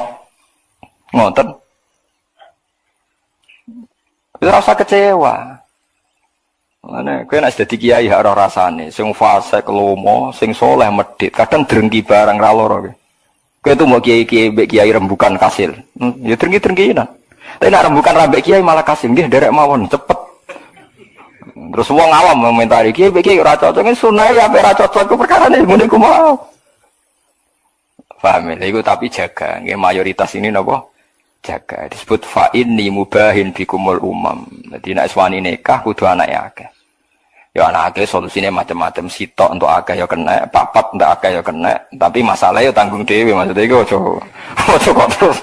Ngoten. Wis ora usah kecewa. Mane kowe nek dadi kiai hak ora rasane, sing fasik lomo, sing soleh medhit, kadang drengki barang ra lara kowe. Kowe tuh mau kiai-kiai mbek kiai rembukan kasil. Ya drengki-drengkinan. Tapi nek rembukan ra mbek kiai malah kasil nggih derek mawon cepet. Terus wong awam komentari kiai ora cocok sunah ya ora cocok ku perkarane ngene ku mau. Paham ya? Iku tapi jaga nggih mayoritas ini napa? Jaga. Disebut fa inni mubahin bikumul umam. Dadi nek wani nikah kudu anake akeh. Ya anak akeh solusine macam-macam, sitok untuk akeh ya kena, papat untuk akeh ya kena, tapi masalahnya ya tanggung dhewe maksudnya iku ojo kok terus.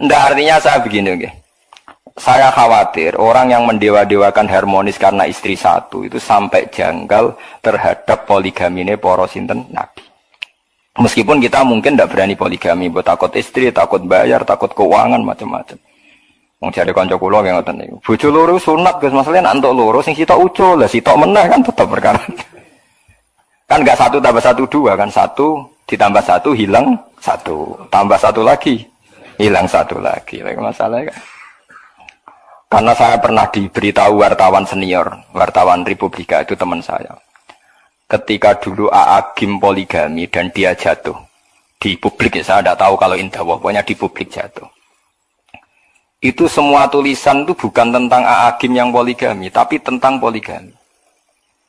Ndak artinya saya begini nggih. Saya khawatir orang yang mendewa-dewakan harmonis karena istri satu itu sampai janggal terhadap poligamine para sinten nabi. Meskipun kita mungkin tidak berani poligami, buat takut istri, takut bayar, takut keuangan macam-macam. Wong jare kanca kula nggih ngoten niku. Bojo loro sunat Gus, masalahnya nek entuk loro sing sitok ucul, lah sitok meneh kan tetap perkara. Kan enggak 1 tambah 1 2 kan 1 ditambah 1 hilang 1, tambah 1 lagi hilang 1 lagi. Lha masalahnya kan. Karena saya pernah diberitahu wartawan senior, wartawan Republika itu teman saya. Ketika dulu Agim poligami dan dia jatuh di publik, ya saya tidak tahu kalau indah, pokoknya di publik jatuh. Itu semua tulisan itu bukan tentang Agim yang poligami, tapi tentang poligami.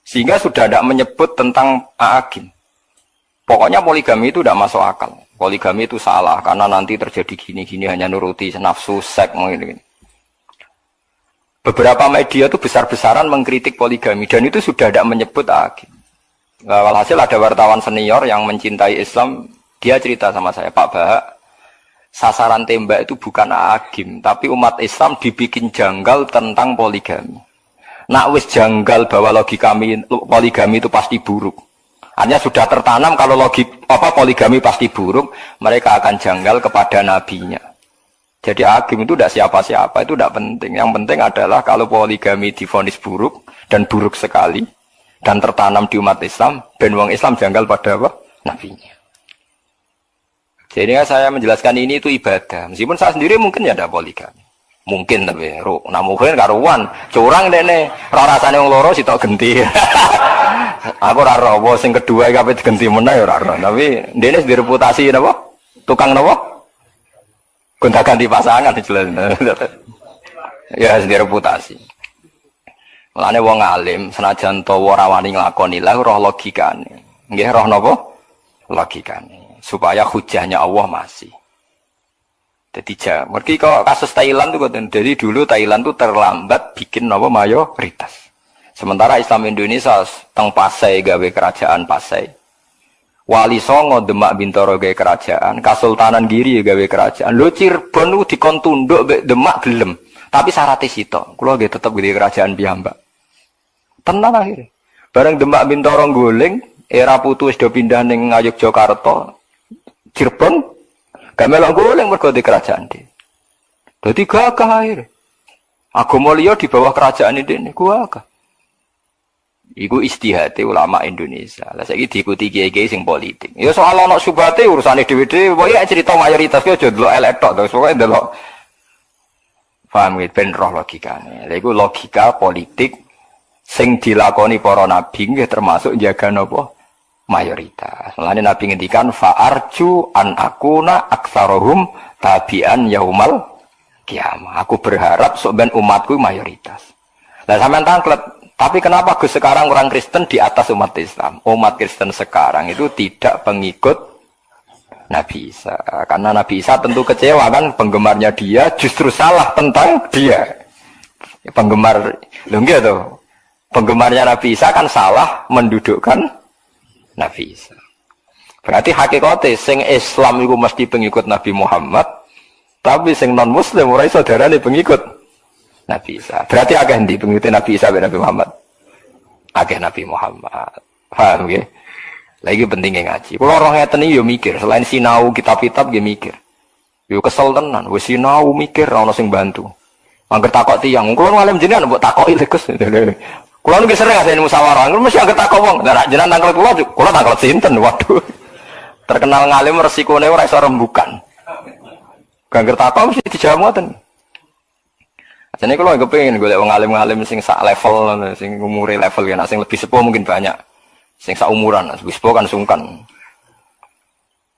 Sehingga sudah tidak menyebut tentang Agim. Pokoknya poligami itu tidak masuk akal. Poligami itu salah karena nanti terjadi gini-gini hanya nuruti nafsu seks mungkin. Beberapa media itu besar-besaran mengkritik poligami dan itu sudah tidak menyebut Agim. Walhasil ada wartawan senior yang mencintai Islam, dia cerita sama saya, Pak Bahak, sasaran tembak itu bukan Agim, tapi umat Islam dibikin janggal tentang poligami. Nak wis janggal bahwa logika poligami itu pasti buruk. Artinya sudah tertanam kalau poligami pasti buruk, mereka akan janggal kepada nabinya. Jadi Agim itu tidak siapa-siapa, itu tidak penting. Yang penting adalah kalau poligami divonis buruk dan buruk sekali dan tertanam di umat Islam, ben wong Islam janggal pada apa? Nabinya. Jadi saya menjelaskan ini itu ibadah. Meskipun saya sendiri mungkin ya ada poligami. Mungkin tapi mungkin karuan, curang dene, ora rasane wong loro sitok genti. Aku ora roh, sing kedua iki ape diganti meneh ya ora roh. Tapi dene direputasi napa? Tukang napa? Gonta-ganti pasangan jelas. Ya direputasi. Mulane wong alim senajan to ora wani nglakoni la roh logikane. Nggih roh napa? Logikane. Supaya hujahnya Allah masih. Jadi mergi kok kasus Thailand tuh jadi dulu Thailand tuh terlambat bikin napa mayoritas. Sementara Islam Indonesia teng Pasai gawe kerajaan Pasai. Wali Songo Demak Bintoro gawe kerajaan, Kasultanan Giri gawe kerajaan. Lho Cirebon ku dikon tunduk mek Demak gelem. Tapi syaratnya sitok, kula nggih tetep gawe kerajaan piyambak. Tenan akhirnya. Bareng Demak Bintoro goleng, era putu wis do pindah ning Ngayogyakarta. Cirebon gak melok goleng mergo di kerajaan dia. Dadi gagah akhirnya. Agama liya di bawah kerajaan ini gagah. Iku istihate ulama Indonesia. Lah saiki diikuti kiai-kiai sing politik. Ya soal ana subhate urusane dhewe-dhewe, pokoke cerita mayoritas ki aja delok elek tok, terus pokoke delok paham iki ben roh logikane. Lha iku logika politik sing dilakoni para nabi nggih termasuk jaga napa mayoritas. Mulane nabi ngendikan fa'arju an akuna aktsarohum tabi'an yaumal kiamah. Aku berharap sok ben umatku mayoritas. Lah sampean tangklet. Tapi kenapa Gus sekarang orang Kristen di atas umat Islam? Umat Kristen sekarang itu tidak pengikut Nabi Isa. Karena Nabi Isa tentu kecewa kan penggemarnya dia justru salah tentang dia. Penggemar, lho nggih to. Penggemarnya Nabi Isa kan salah mendudukkan Nabi Isa. Berarti hakikate sing Islam itu mesti pengikut Nabi Muhammad, tapi sing non Muslim ora iso darane pengikut Nabi Isa. Berarti akeh ndi pengikut Nabi Isa ben Nabi Muhammad? Akeh Nabi Muhammad. Paham nggih? Lagi pentingnya ngaji. Kalau orang ngeten iki yo mikir, selain sinau kitab-kitab nggih mikir. Yo kesel tenan, wis sinau mikir ora ono sing bantu. Angger takok tiyang, kula ngalim jenengan mbok takoki lho Gus. Kula nggih sering ngasih musyawarah, mesti angger takok wong. Lah jenengan tangkel kula tangkel sinten? Waduh. Terkenal ngalim resikone ora iso rembukan. Angger takok mesti dijamu ngoten. Jadi kalau nggak pengen golek wong alim-alim sing sak level, sing umure level ya, sing lebih sepuh mungkin banyak, sing sak umuran, lebih sepuh kan sungkan.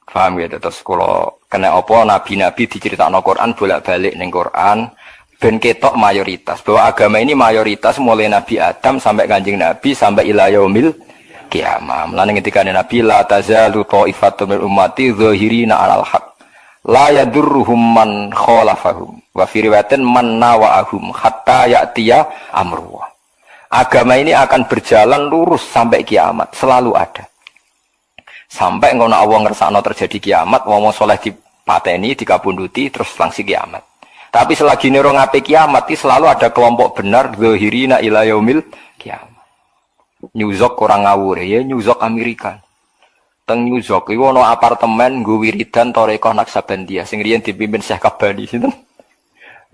Paham ya? Terus kalau kena apa nabi-nabi diceritakan Al-Quran bolak-balik neng Quran, ben ketok mayoritas bahwa agama ini mayoritas mulai Nabi Adam sampai Kanjeng Nabi sampai ila yaumil kiamah. Mulane ketika Nabi la tazalu ta'ifatun min ummati dzahirina 'alal haq. La yadurruhum man khalafahum wa fi riwayatin man nawa'ahum hatta ya'tiya amrullah. Agama ini akan berjalan lurus sampai kiamat, selalu ada. Sampai ngono Allah ngersakno terjadi kiamat, wong saleh dipateni, dikabunduti terus langsung kiamat. Tapi selagi nero ngape kiamat itu selalu ada kelompok benar zahirina ila yaumil kiamat. Nyuzok kurang ngawur ya, nyuzok Amerika. Teng New York iku ana apartemen nggo wiridan Thariqah Naqsabandiyah sing riyen dipimpin Syekh Kabani sinten.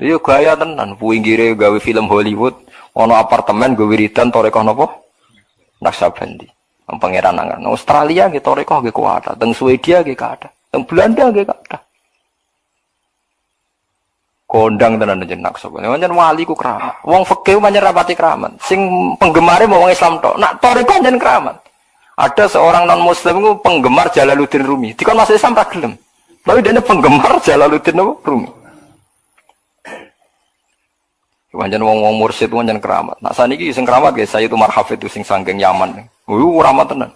Iya gaya tenan, pinggire gawe film Hollywood, ana apartemen nggo wiridan Thariqah napa? Naqsabandi. Pangeran Angan. Australia nggih Thariqah nggih kuat, teng Swedia nggih kathah, teng Belanda nggih kathah. Kondang tenan jeneng Naqsabandi. Pancen wali ku keramat. Wong fikih pancen rapati keramat. Sing penggemare mau wong Islam tok. Nak Thariqah jeneng keramat. Ada seorang non-muslim itu penggemar Jalaluddin Rumi. Dikon masuk Islam tak gelem. Tapi dia penggemar Jalaluddin Rumi. Wajan wong mursyid wajan keramat. Nah saniki sing keramat guys, saya itu Marhaf itu sing sanggeng Yaman. Keramat tenan.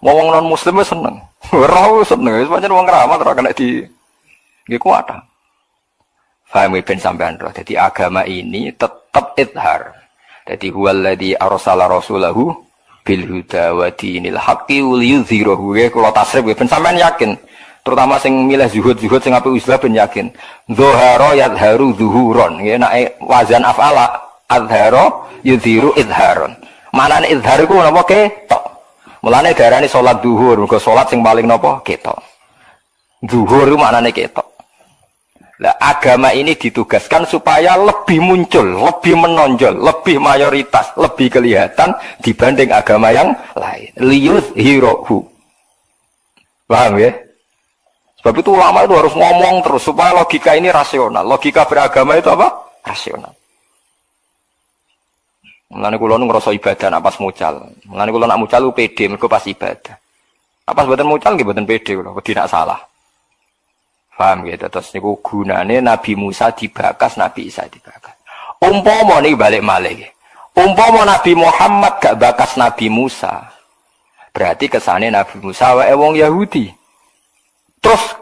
Wong non-muslim wis seneng. Ora seneng, wis pancen wong keramat ora kena di nggih kuat. Paham ben sampean roh. Jadi agama ini tetap idhar. Jadi huwallazi arsala rasulahu bil huda wa dinil haqqi wal yudhhirahu. Kula tasrif ben sampean yakin, terutama sing milih zuhud sing apik uzlah ben yakin. Dzahara yadharu zuhuron. Nggih nek wazan af'ala adhara yudhiru idharon. Manane idhar iku napa ketok. Mulane darane salat zuhur, mergo salat sing paling napa ketok. Zuhur iku maknane ketok. Lah agama ini ditugaskan supaya lebih muncul, lebih menonjol, lebih mayoritas, lebih kelihatan dibanding agama yang lain. Liyudhhirahu. Paham ya? Sebab itu ulama itu harus ngomong terus supaya logika ini rasional. Logika beragama itu apa? Rasional. Mulane kula nu ngrasa ibadah nak pas mucal. Mulane kula nak mucal ku pede mergo pas ibadah. Apa mboten mucal nggih mboten pede kula, wedi nak salah. Paham gitu. Terus niku gunane Nabi Musa dibakas, Nabi Isa dibakas. Umpama niki balik malih. Umpama Nabi Muhammad gak bakas Nabi Musa. Berarti kesane Nabi Musa wae wong Yahudi. Terus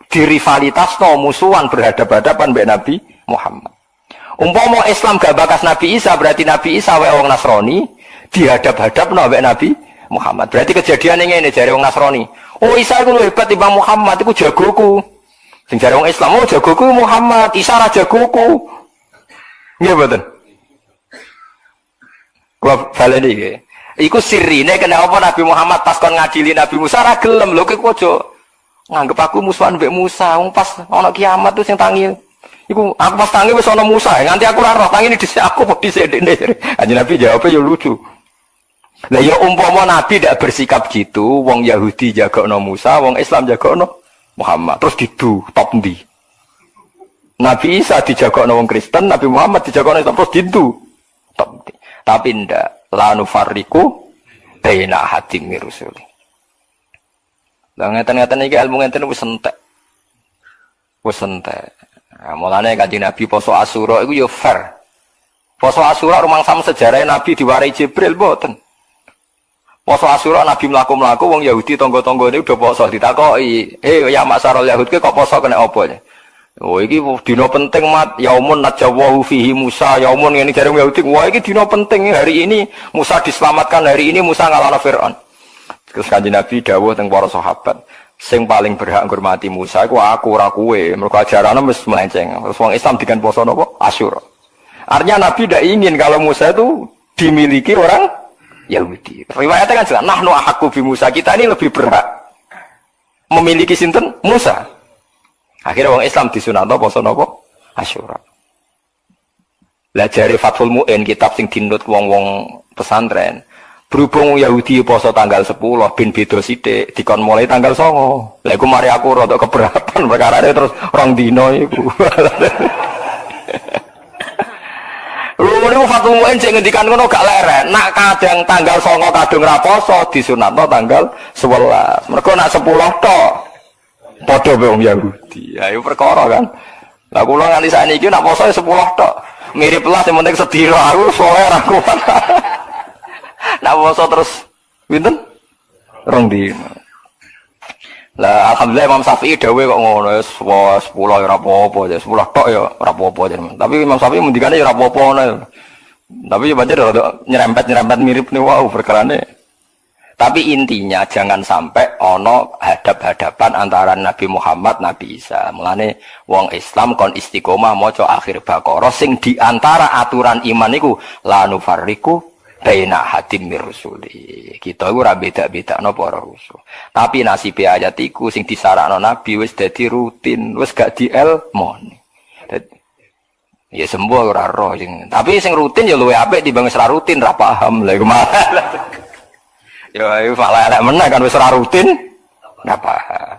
dirivalitasno musuhan berhadapan-hadapan mbek Nabi Muhammad. Umpama Islam gak bakas Nabi Isa, berarti Nabi Isa wae wong Nasrani dihadap-hadapno mbek Nabi Muhammad. Berarti kejadian ngene jare wong Nasrani. Oh Isa iku hebat timbang Muhammad, iku jagoku. Sing jare wong Islam, oh jagoku Muhammad, Isa ra jagoku. Nggih mboten. Kula baleni iki. Iku sirine kenapa Nabi Muhammad pas kon ngadili Nabi Musa ra gelem lho kowe aja nganggep aku musuhan mbek Musa. Wong pas ana kiamat tuh sing tangi. Iku aku pas tangi wis ana Musa, nganti aku ora roh tangine dhisik aku kok dhisik ndekne. Kanjeng Nabi jawabnya ya lucu. Lah ya umpama Nabi tidak bersikap gitu, wong Yahudi jagokno Musa, wong Islam jagokno Muhammad, terus didu top ndi? Nabi Isa dijagokno wong Kristen, Nabi Muhammad dijagokno Islam, terus didu top ndi? Tapi ndak la nufarriqu baina hadim rusuli. Lah ngeten-ngeten iki ilmu ngeten wis entek. Wis entek. Nah, mulane Kanjeng Nabi poso Asyura iku ya fair. Poso Asyura rumangsam sejarah Nabi diwarai Jibril mboten. Poso Asyura Nabi mlaku-mlaku wong Yahudi tangga-tanggane udah poso ditakoki, ya masyarul Yahud kok poso kena apa ya? Oh iki dina penting mat yaumun najawahu fihi Musa, yaumun ngene jare wong Yahudi. Wah iki dina penting hari ini Musa diselamatkan, hari ini Musa ngalahno Firaun. Terus Kanjeng Nabi dawuh teng para sahabat, sing paling berhak ngurmati Musa iku aku ora kowe, mergo ajarane wis melenceng. Terus wong Islam dikan poso napa? Asyura. Artinya Nabi tidak ingin kalau Musa itu dimiliki orang Yahudi. Riwayatnya kan jelas, nahnu ahaqqu bi Musa, kita ini lebih berhak memiliki sinten Musa. Akhirnya orang Islam disunatno poso napa? Asyura. Lah jare Fathul Mu'in kitab sing dinut wong-wong pesantren, berhubung Yahudi poso tanggal 10 ben beda sithik, dikon mulai tanggal 9. Lah iku mari aku rada keberatan perkarane terus rong dina iku. Lha Fathul Mu'in sing ngendikan ngono gak leren. Nak kadang tanggal 9 kadung ra poso disunatno tanggal 11. Mergo nak 10 tok padha wong Yahudi. Ayo perkara kan. Lah kula nganti sakniki nak poso 10 tok. Mirip lah sing penting sedira aku soe ra kuat. Nak poso terus pinten? Rong dina. Lah alhamdulillah Imam Syafi'i dawuhe kok ngono wis 10 ya ora apa-apa ya 10 tok ya ora apa-apa ya. Tapi Imam Syafi'i ngendikane ya ora apa-apa ngono. Tapi ya pancen rada nyerempet mirip nih wow perkarane. Tapi intinya jangan sampai ono hadap-hadapan antara Nabi Muhammad Nabi Isa. Mulane wong Islam kon istiqomah maca akhir Baqarah sing di antara aturan iman iku la nufarriqu baina hadim mirusuli. Kita iku ora beda-bedakno para rusul. Tapi nasibe ayat iku sing disarakno Nabi wis dadi rutin, wis gak dielmoni. Ya sembuh ora roh sing. Tapi sing rutin ya luwih apik timbang wis ora rutin, ra paham lha iku malah. Ya iku malah elek meneh kan wis ora rutin, enggak paham.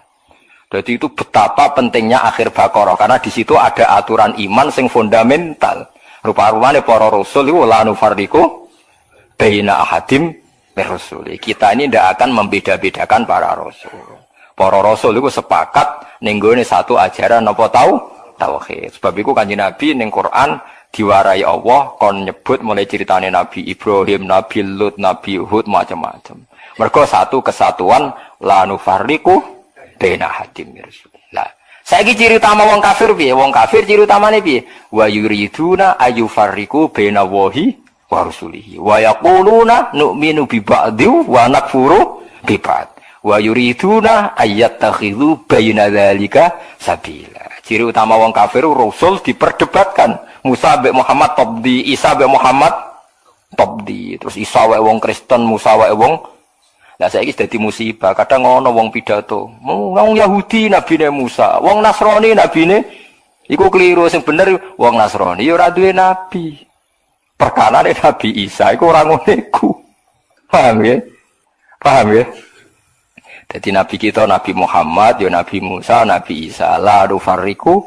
Jadi itu betapa pentingnya akhir Baqarah karena di situ ada aturan iman sing fundamental. Rupa-rupane para rasul iku la nufarriqu baina ahadim mirusuli. Kita ini tidak akan membeda-bedakan para rasul. Para rasul itu sepakat ning gone satu ajaran napa tauhid. Sebab itu Kanjeng Nabi ning Quran diwarai Allah kon nyebut mulai ceritane Nabi Ibrahim, Nabi Lut, Nabi Hud macam-macam. Mergo satu kesatuan la nufarriqu baina ahadim mirusuli. Lah, saiki ciri utama wong kafir piye? Wong kafir ciri utamane piye? Wa yuriduna ayufarriqu baina wahi wa rusulihi wa yaquluna nu'minu bi ba'dhi wa nakfuru bi ba'd wa yuriduna ayattakhidhu baina dzalika sabila. Ciri utama wong kafir rasul diperdebatkan. Musa mbek Muhammad topdi, Isa mbek Muhammad topdi. Terus Isa wae wong Kristen, Musa wae wong. Lah saiki dadi musibah. Kadang ngono wong pidato. Wong Yahudi nabine Musa, wong Nasrani nabine iku keliru. Sing bener wong Nasrani ya ora duwe nabi. Perkara Nabi Isa itu orang ngoneku. Paham ya? Paham ya? Jadi Nabi kita Nabi Muhammad, ya Nabi Musa, Nabi Isa. La nufarriqu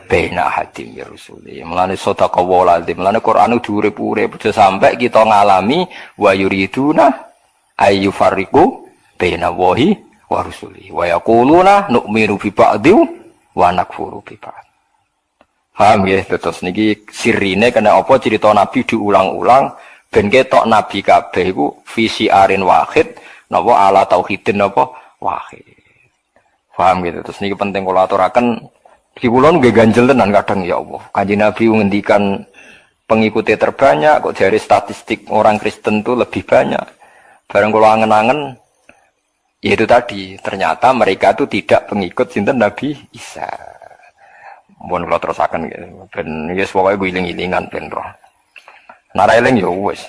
baina hadim ya rusuli. Mulane sedekah waladzim. Mulane Quran diurip-urip aja sampai kita ngalami wa yuriduna ayu fariqu baina wahi wa rusuli. Wa yaquluna nu'minu bi ba'di wa nakfuru bi ba'd. Paham ya? Terus niki sirine kena apa cerita Nabi diulang-ulang ben ketok Nabi kabeh iku visi arin wahid napa ala tauhidin napa wahid. Paham gitu. Terus niki penting kula aturaken iki kula nggih ganjel tenan kadang ya Allah. Kanjeng Nabi ngendikan pengikutnya terbanyak kok dari statistik orang Kristen tuh lebih banyak. Bareng kula angen-angen yaitu tadi ternyata mereka itu tidak pengikut sinten Nabi Isa. Mohon kula terusaken ben wis pokoke guling-gilingan ben roh. Nara eling ya wis.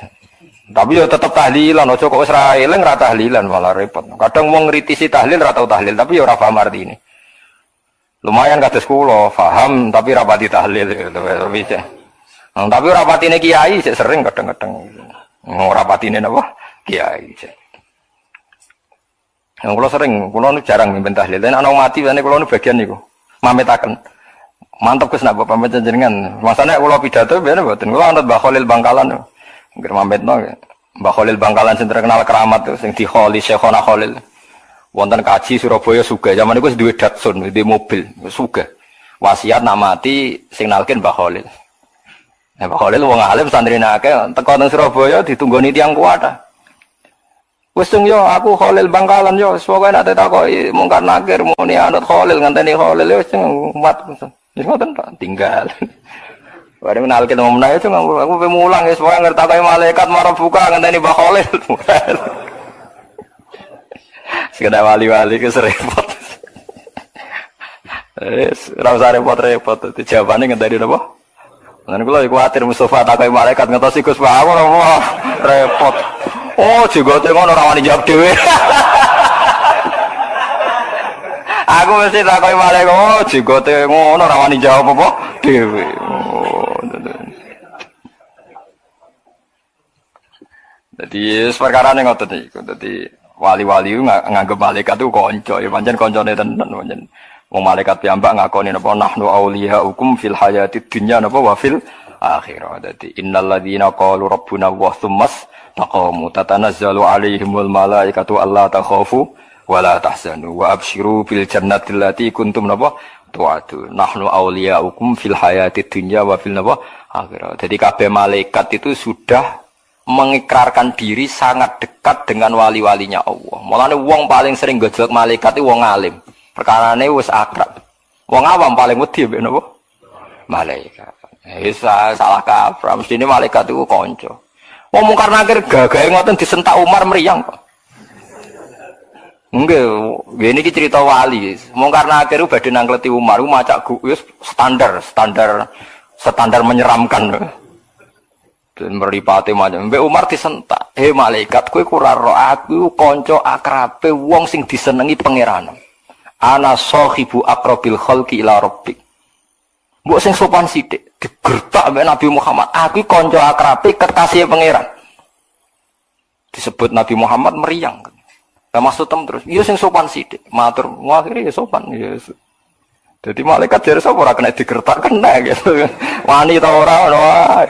Tapi ya tetep tahlilan, aja kok wis ra eling ra tahlilan malah repot. Kadang wong ngritisi tahlil ra tau tahlil tapi ya ora paham artine. Lumayan kados kula, paham tapi ra pati tahlil bisa. Tapi ora patine kiai sik sering kadang-kadang. Ora patine napa? Kiai. Kula sering, kula nu jarang mimpin tahlil. Nek ana mati jane kula nu bagian niku. Mametaken. Mantap Gus nak pamit jenengan. Masane kula pidato ben mboten. Kula anut Mbah Khalil Bangkalan. Nggih mametno Mbah Khalil Bangkalan sing terkenal keramat sing di Khalil Syekhona Khalil. Wonten kaji Surabaya sugih. Zaman niku wis duwe Datsun, duwe mobil, sugih. Wasiat nak mati sing nalkin Mbah Khalil. Nah, Mbah Khalil wong alim santrine akeh teko nang Surabaya ditunggoni tiyang kuat. Wis yo aku Khalil Bangkalan yo pokoke nek takoki mungkar nakir muni anut Khalil ngenteni Khalil wis umat. Wis ngoten Pak, tinggal. Bareng kenal kita mau menaik itu aku pemulang ya semuanya ngerti kayak malaikat marah buka ngenteni Mbah Khalil. Sekedar wali-wali ke serempot. Ora usah repot-repot. Jawabannya ngenteni napa? Lan kula kuwatir Mustofa tak kayak malaikat ngetosi Gus Pak repot. Oh, jigote ngono ora wani jawab dhewe. Aku mesti takoki malaikat, oh jigote ngono ora wani jawab apa dhewe. Jadi perkara ning ngoten niku. Dadi wali-wali nganggep malaikat itu kanca, ya pancen kancane tenan pancen. Wong malaikat piyambak ngakoni napa nahnu auliyaukum fil hayatid dunya napa wa fil akhirah. Dadi innal ladzina qalu rabbuna wa tsummas taqamu tatanazzalu alaihimul malaikatu alla takhafu wa la tahzanu wa absyiru bil jannati allati kuntum napa tu'adu. Nahnu auliyaukum fil hayatid dunya wa fil napa akhirah. Jadi kabeh malaikat itu sudah mengikrarkan diri sangat dekat dengan wali-walinya Allah. Mulane wong paling sering gojlok malaikat itu wong alim. Perkarane wis akrab. Wong awam paling wedi mbek napa? Malaikat. Wis salah kaprah, mestine malaikat itu kanca. Wong mungkar nakir gagahe ngoten disentak Umar mriyang kok. Nggih, ngene iki cerita wali. Mungkar nakir badhe nangkleti Umar, macak wis standar menyeramkan. Dan meripate macam mbek Umar disentak. He malaikat kowe ora ro aku kanca akrabe wong sing disenengi pangeran. Ana sahibu aqrabil khalqi ila rabbik. Mbok sing sopan sithik digertak mbek Nabi Muhammad. Aku kanca akrabe kekasih pangeran. Disebut Nabi Muhammad meriang. Lah maksud tem terus, iya sing sopan sithik. Matur, akhire ya sopan ya. Jadi malaikat jare sapa ora kena digertak kena gitu. Wani ta ora ono wae.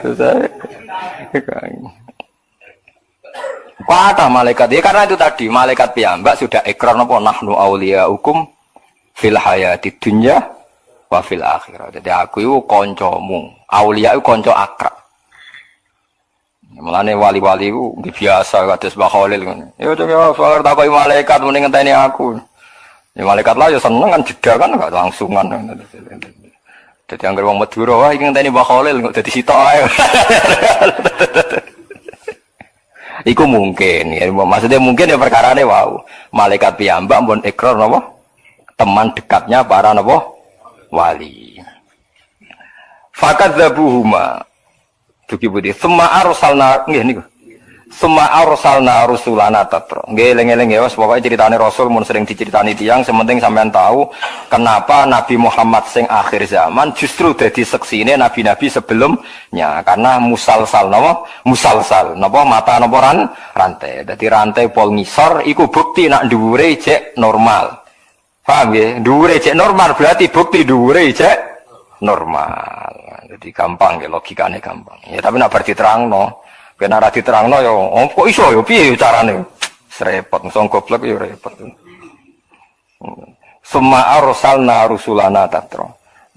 Kuatah malaikat ya karena itu tadi malaikat piyambak sudah ikrar napa nahnu auliyaukum fil hayatid dunya wa fil akhirah. Jadi aku iku kancamu, aulia iku kanca akrab. Mulane wali-wali iku biasa kados Mbah Khalil ngono. Ya coba soal takoki malaikat mending ngenteni aku. Ya malaikat lah ya seneng kan jeda kan enggak langsungan. Jadi anggere wong Madura wah iki ngenteni Mbah Khalil kok dadi sitok ae. Iku mungkin ya, maksudnya mungkin ya perkarane wow. Malaikat piyambak pun ikrar napa? Teman dekatnya para napa? Wali. Fakadzabuhuma. Dugi budi summa arsalna nggih niku. Summa arsalna rusulana tatra. Nggih eling-eling ya wis pokoke critane rasul mun sering diceritani tiyang sementing sampean tahu kenapa Nabi Muhammad sing akhir zaman justru dadi seksine nabi-nabi sebelumnya karena musalsal napa mata napa rantai. Dadi rantai pol ngisor iku bukti nak dhuwure jek normal. Paham nggih? Dhuwure jek normal berarti bukti dhuwure jek normal. Jadi gampang ya logikane gampang. Ya tapi nak bar diterangno, ben ora diterangno ya kok iso ya piye carane? Repot, wong goblok ya repot. Summa arsalna rusulana tatra.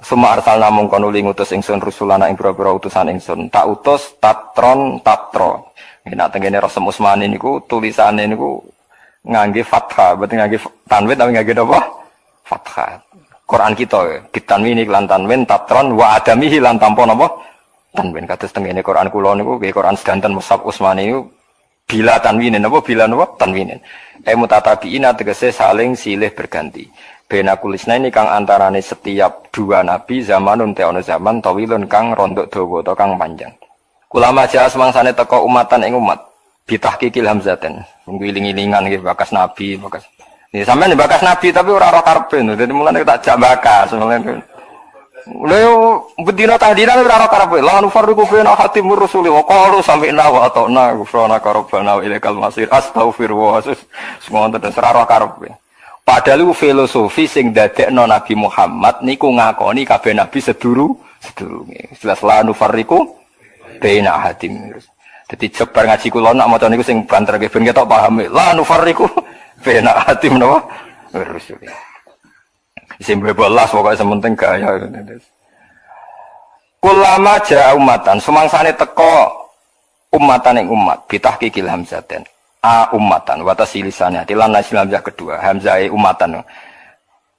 Summa arsalna mongko nuli ngutus ingsun rusulana ing pira-pira utusan ingsun. Tak utus tatron tatra. Nek tengene Rasul Utsmani niku tulisane niku ngangge fathah, berarti ngangge tanwin tapi ngangge apa? Fathah. Quran kita ditanwini lan tanwin tatron wa adamihi lan tanpa napa? Tanwin kados tengene Quran kula niku nggih Quran sedanten Mushaf Utsmani niku bila tanwinin apa bila napa? Tanwinin. Mutatabiina tegese saling silih berganti. Bena kulisna ini kang antarane setiap dua nabi zamanun te ono zaman tawilun kang rondok dawa atau kang panjang. Ulama jaa semangsane teko umatan ing umat bitahqiqil hamzaten. Ngiling-ilingan nggih bakas nabi, bakas. Nih sampean bakas nabi tapi ora ora karepe. Dadi mulane tak jak bakas. Lha yo bedina tahdiran ora ora karepe. La nufarriqu baina hatimur rusuli wa qalu sami'na wa ata'na ghufranaka rabbana wa ilaikal masir. Astaghfirullah. Semono terus ora ora karepe. Padahal itu filosofi sing dadekno Nabi Muhammad niku ngakoni kabeh nabi sedurunge. Jelas la nufarriqu baina hatim. Dadi jebar ngaji kula nak maca niku sing banter ben ketok paham. La nufarriqu baina hatim napa? Rasul. Sing bebelas pokoke sementing gaya. Kulama ja umatan sumangsane teko umatan ing umat bitahqiqil hamzaten. Ummatan watasi lisannya tilan nasil hamzah kedua hamzah ummatan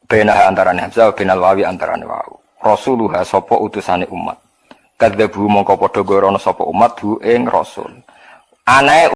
benah antarane hamzah benal wawi antarane wawu rasuluha sapa utusane umat kadzabu mongko padha gorono sapa umat hu ing rasul anae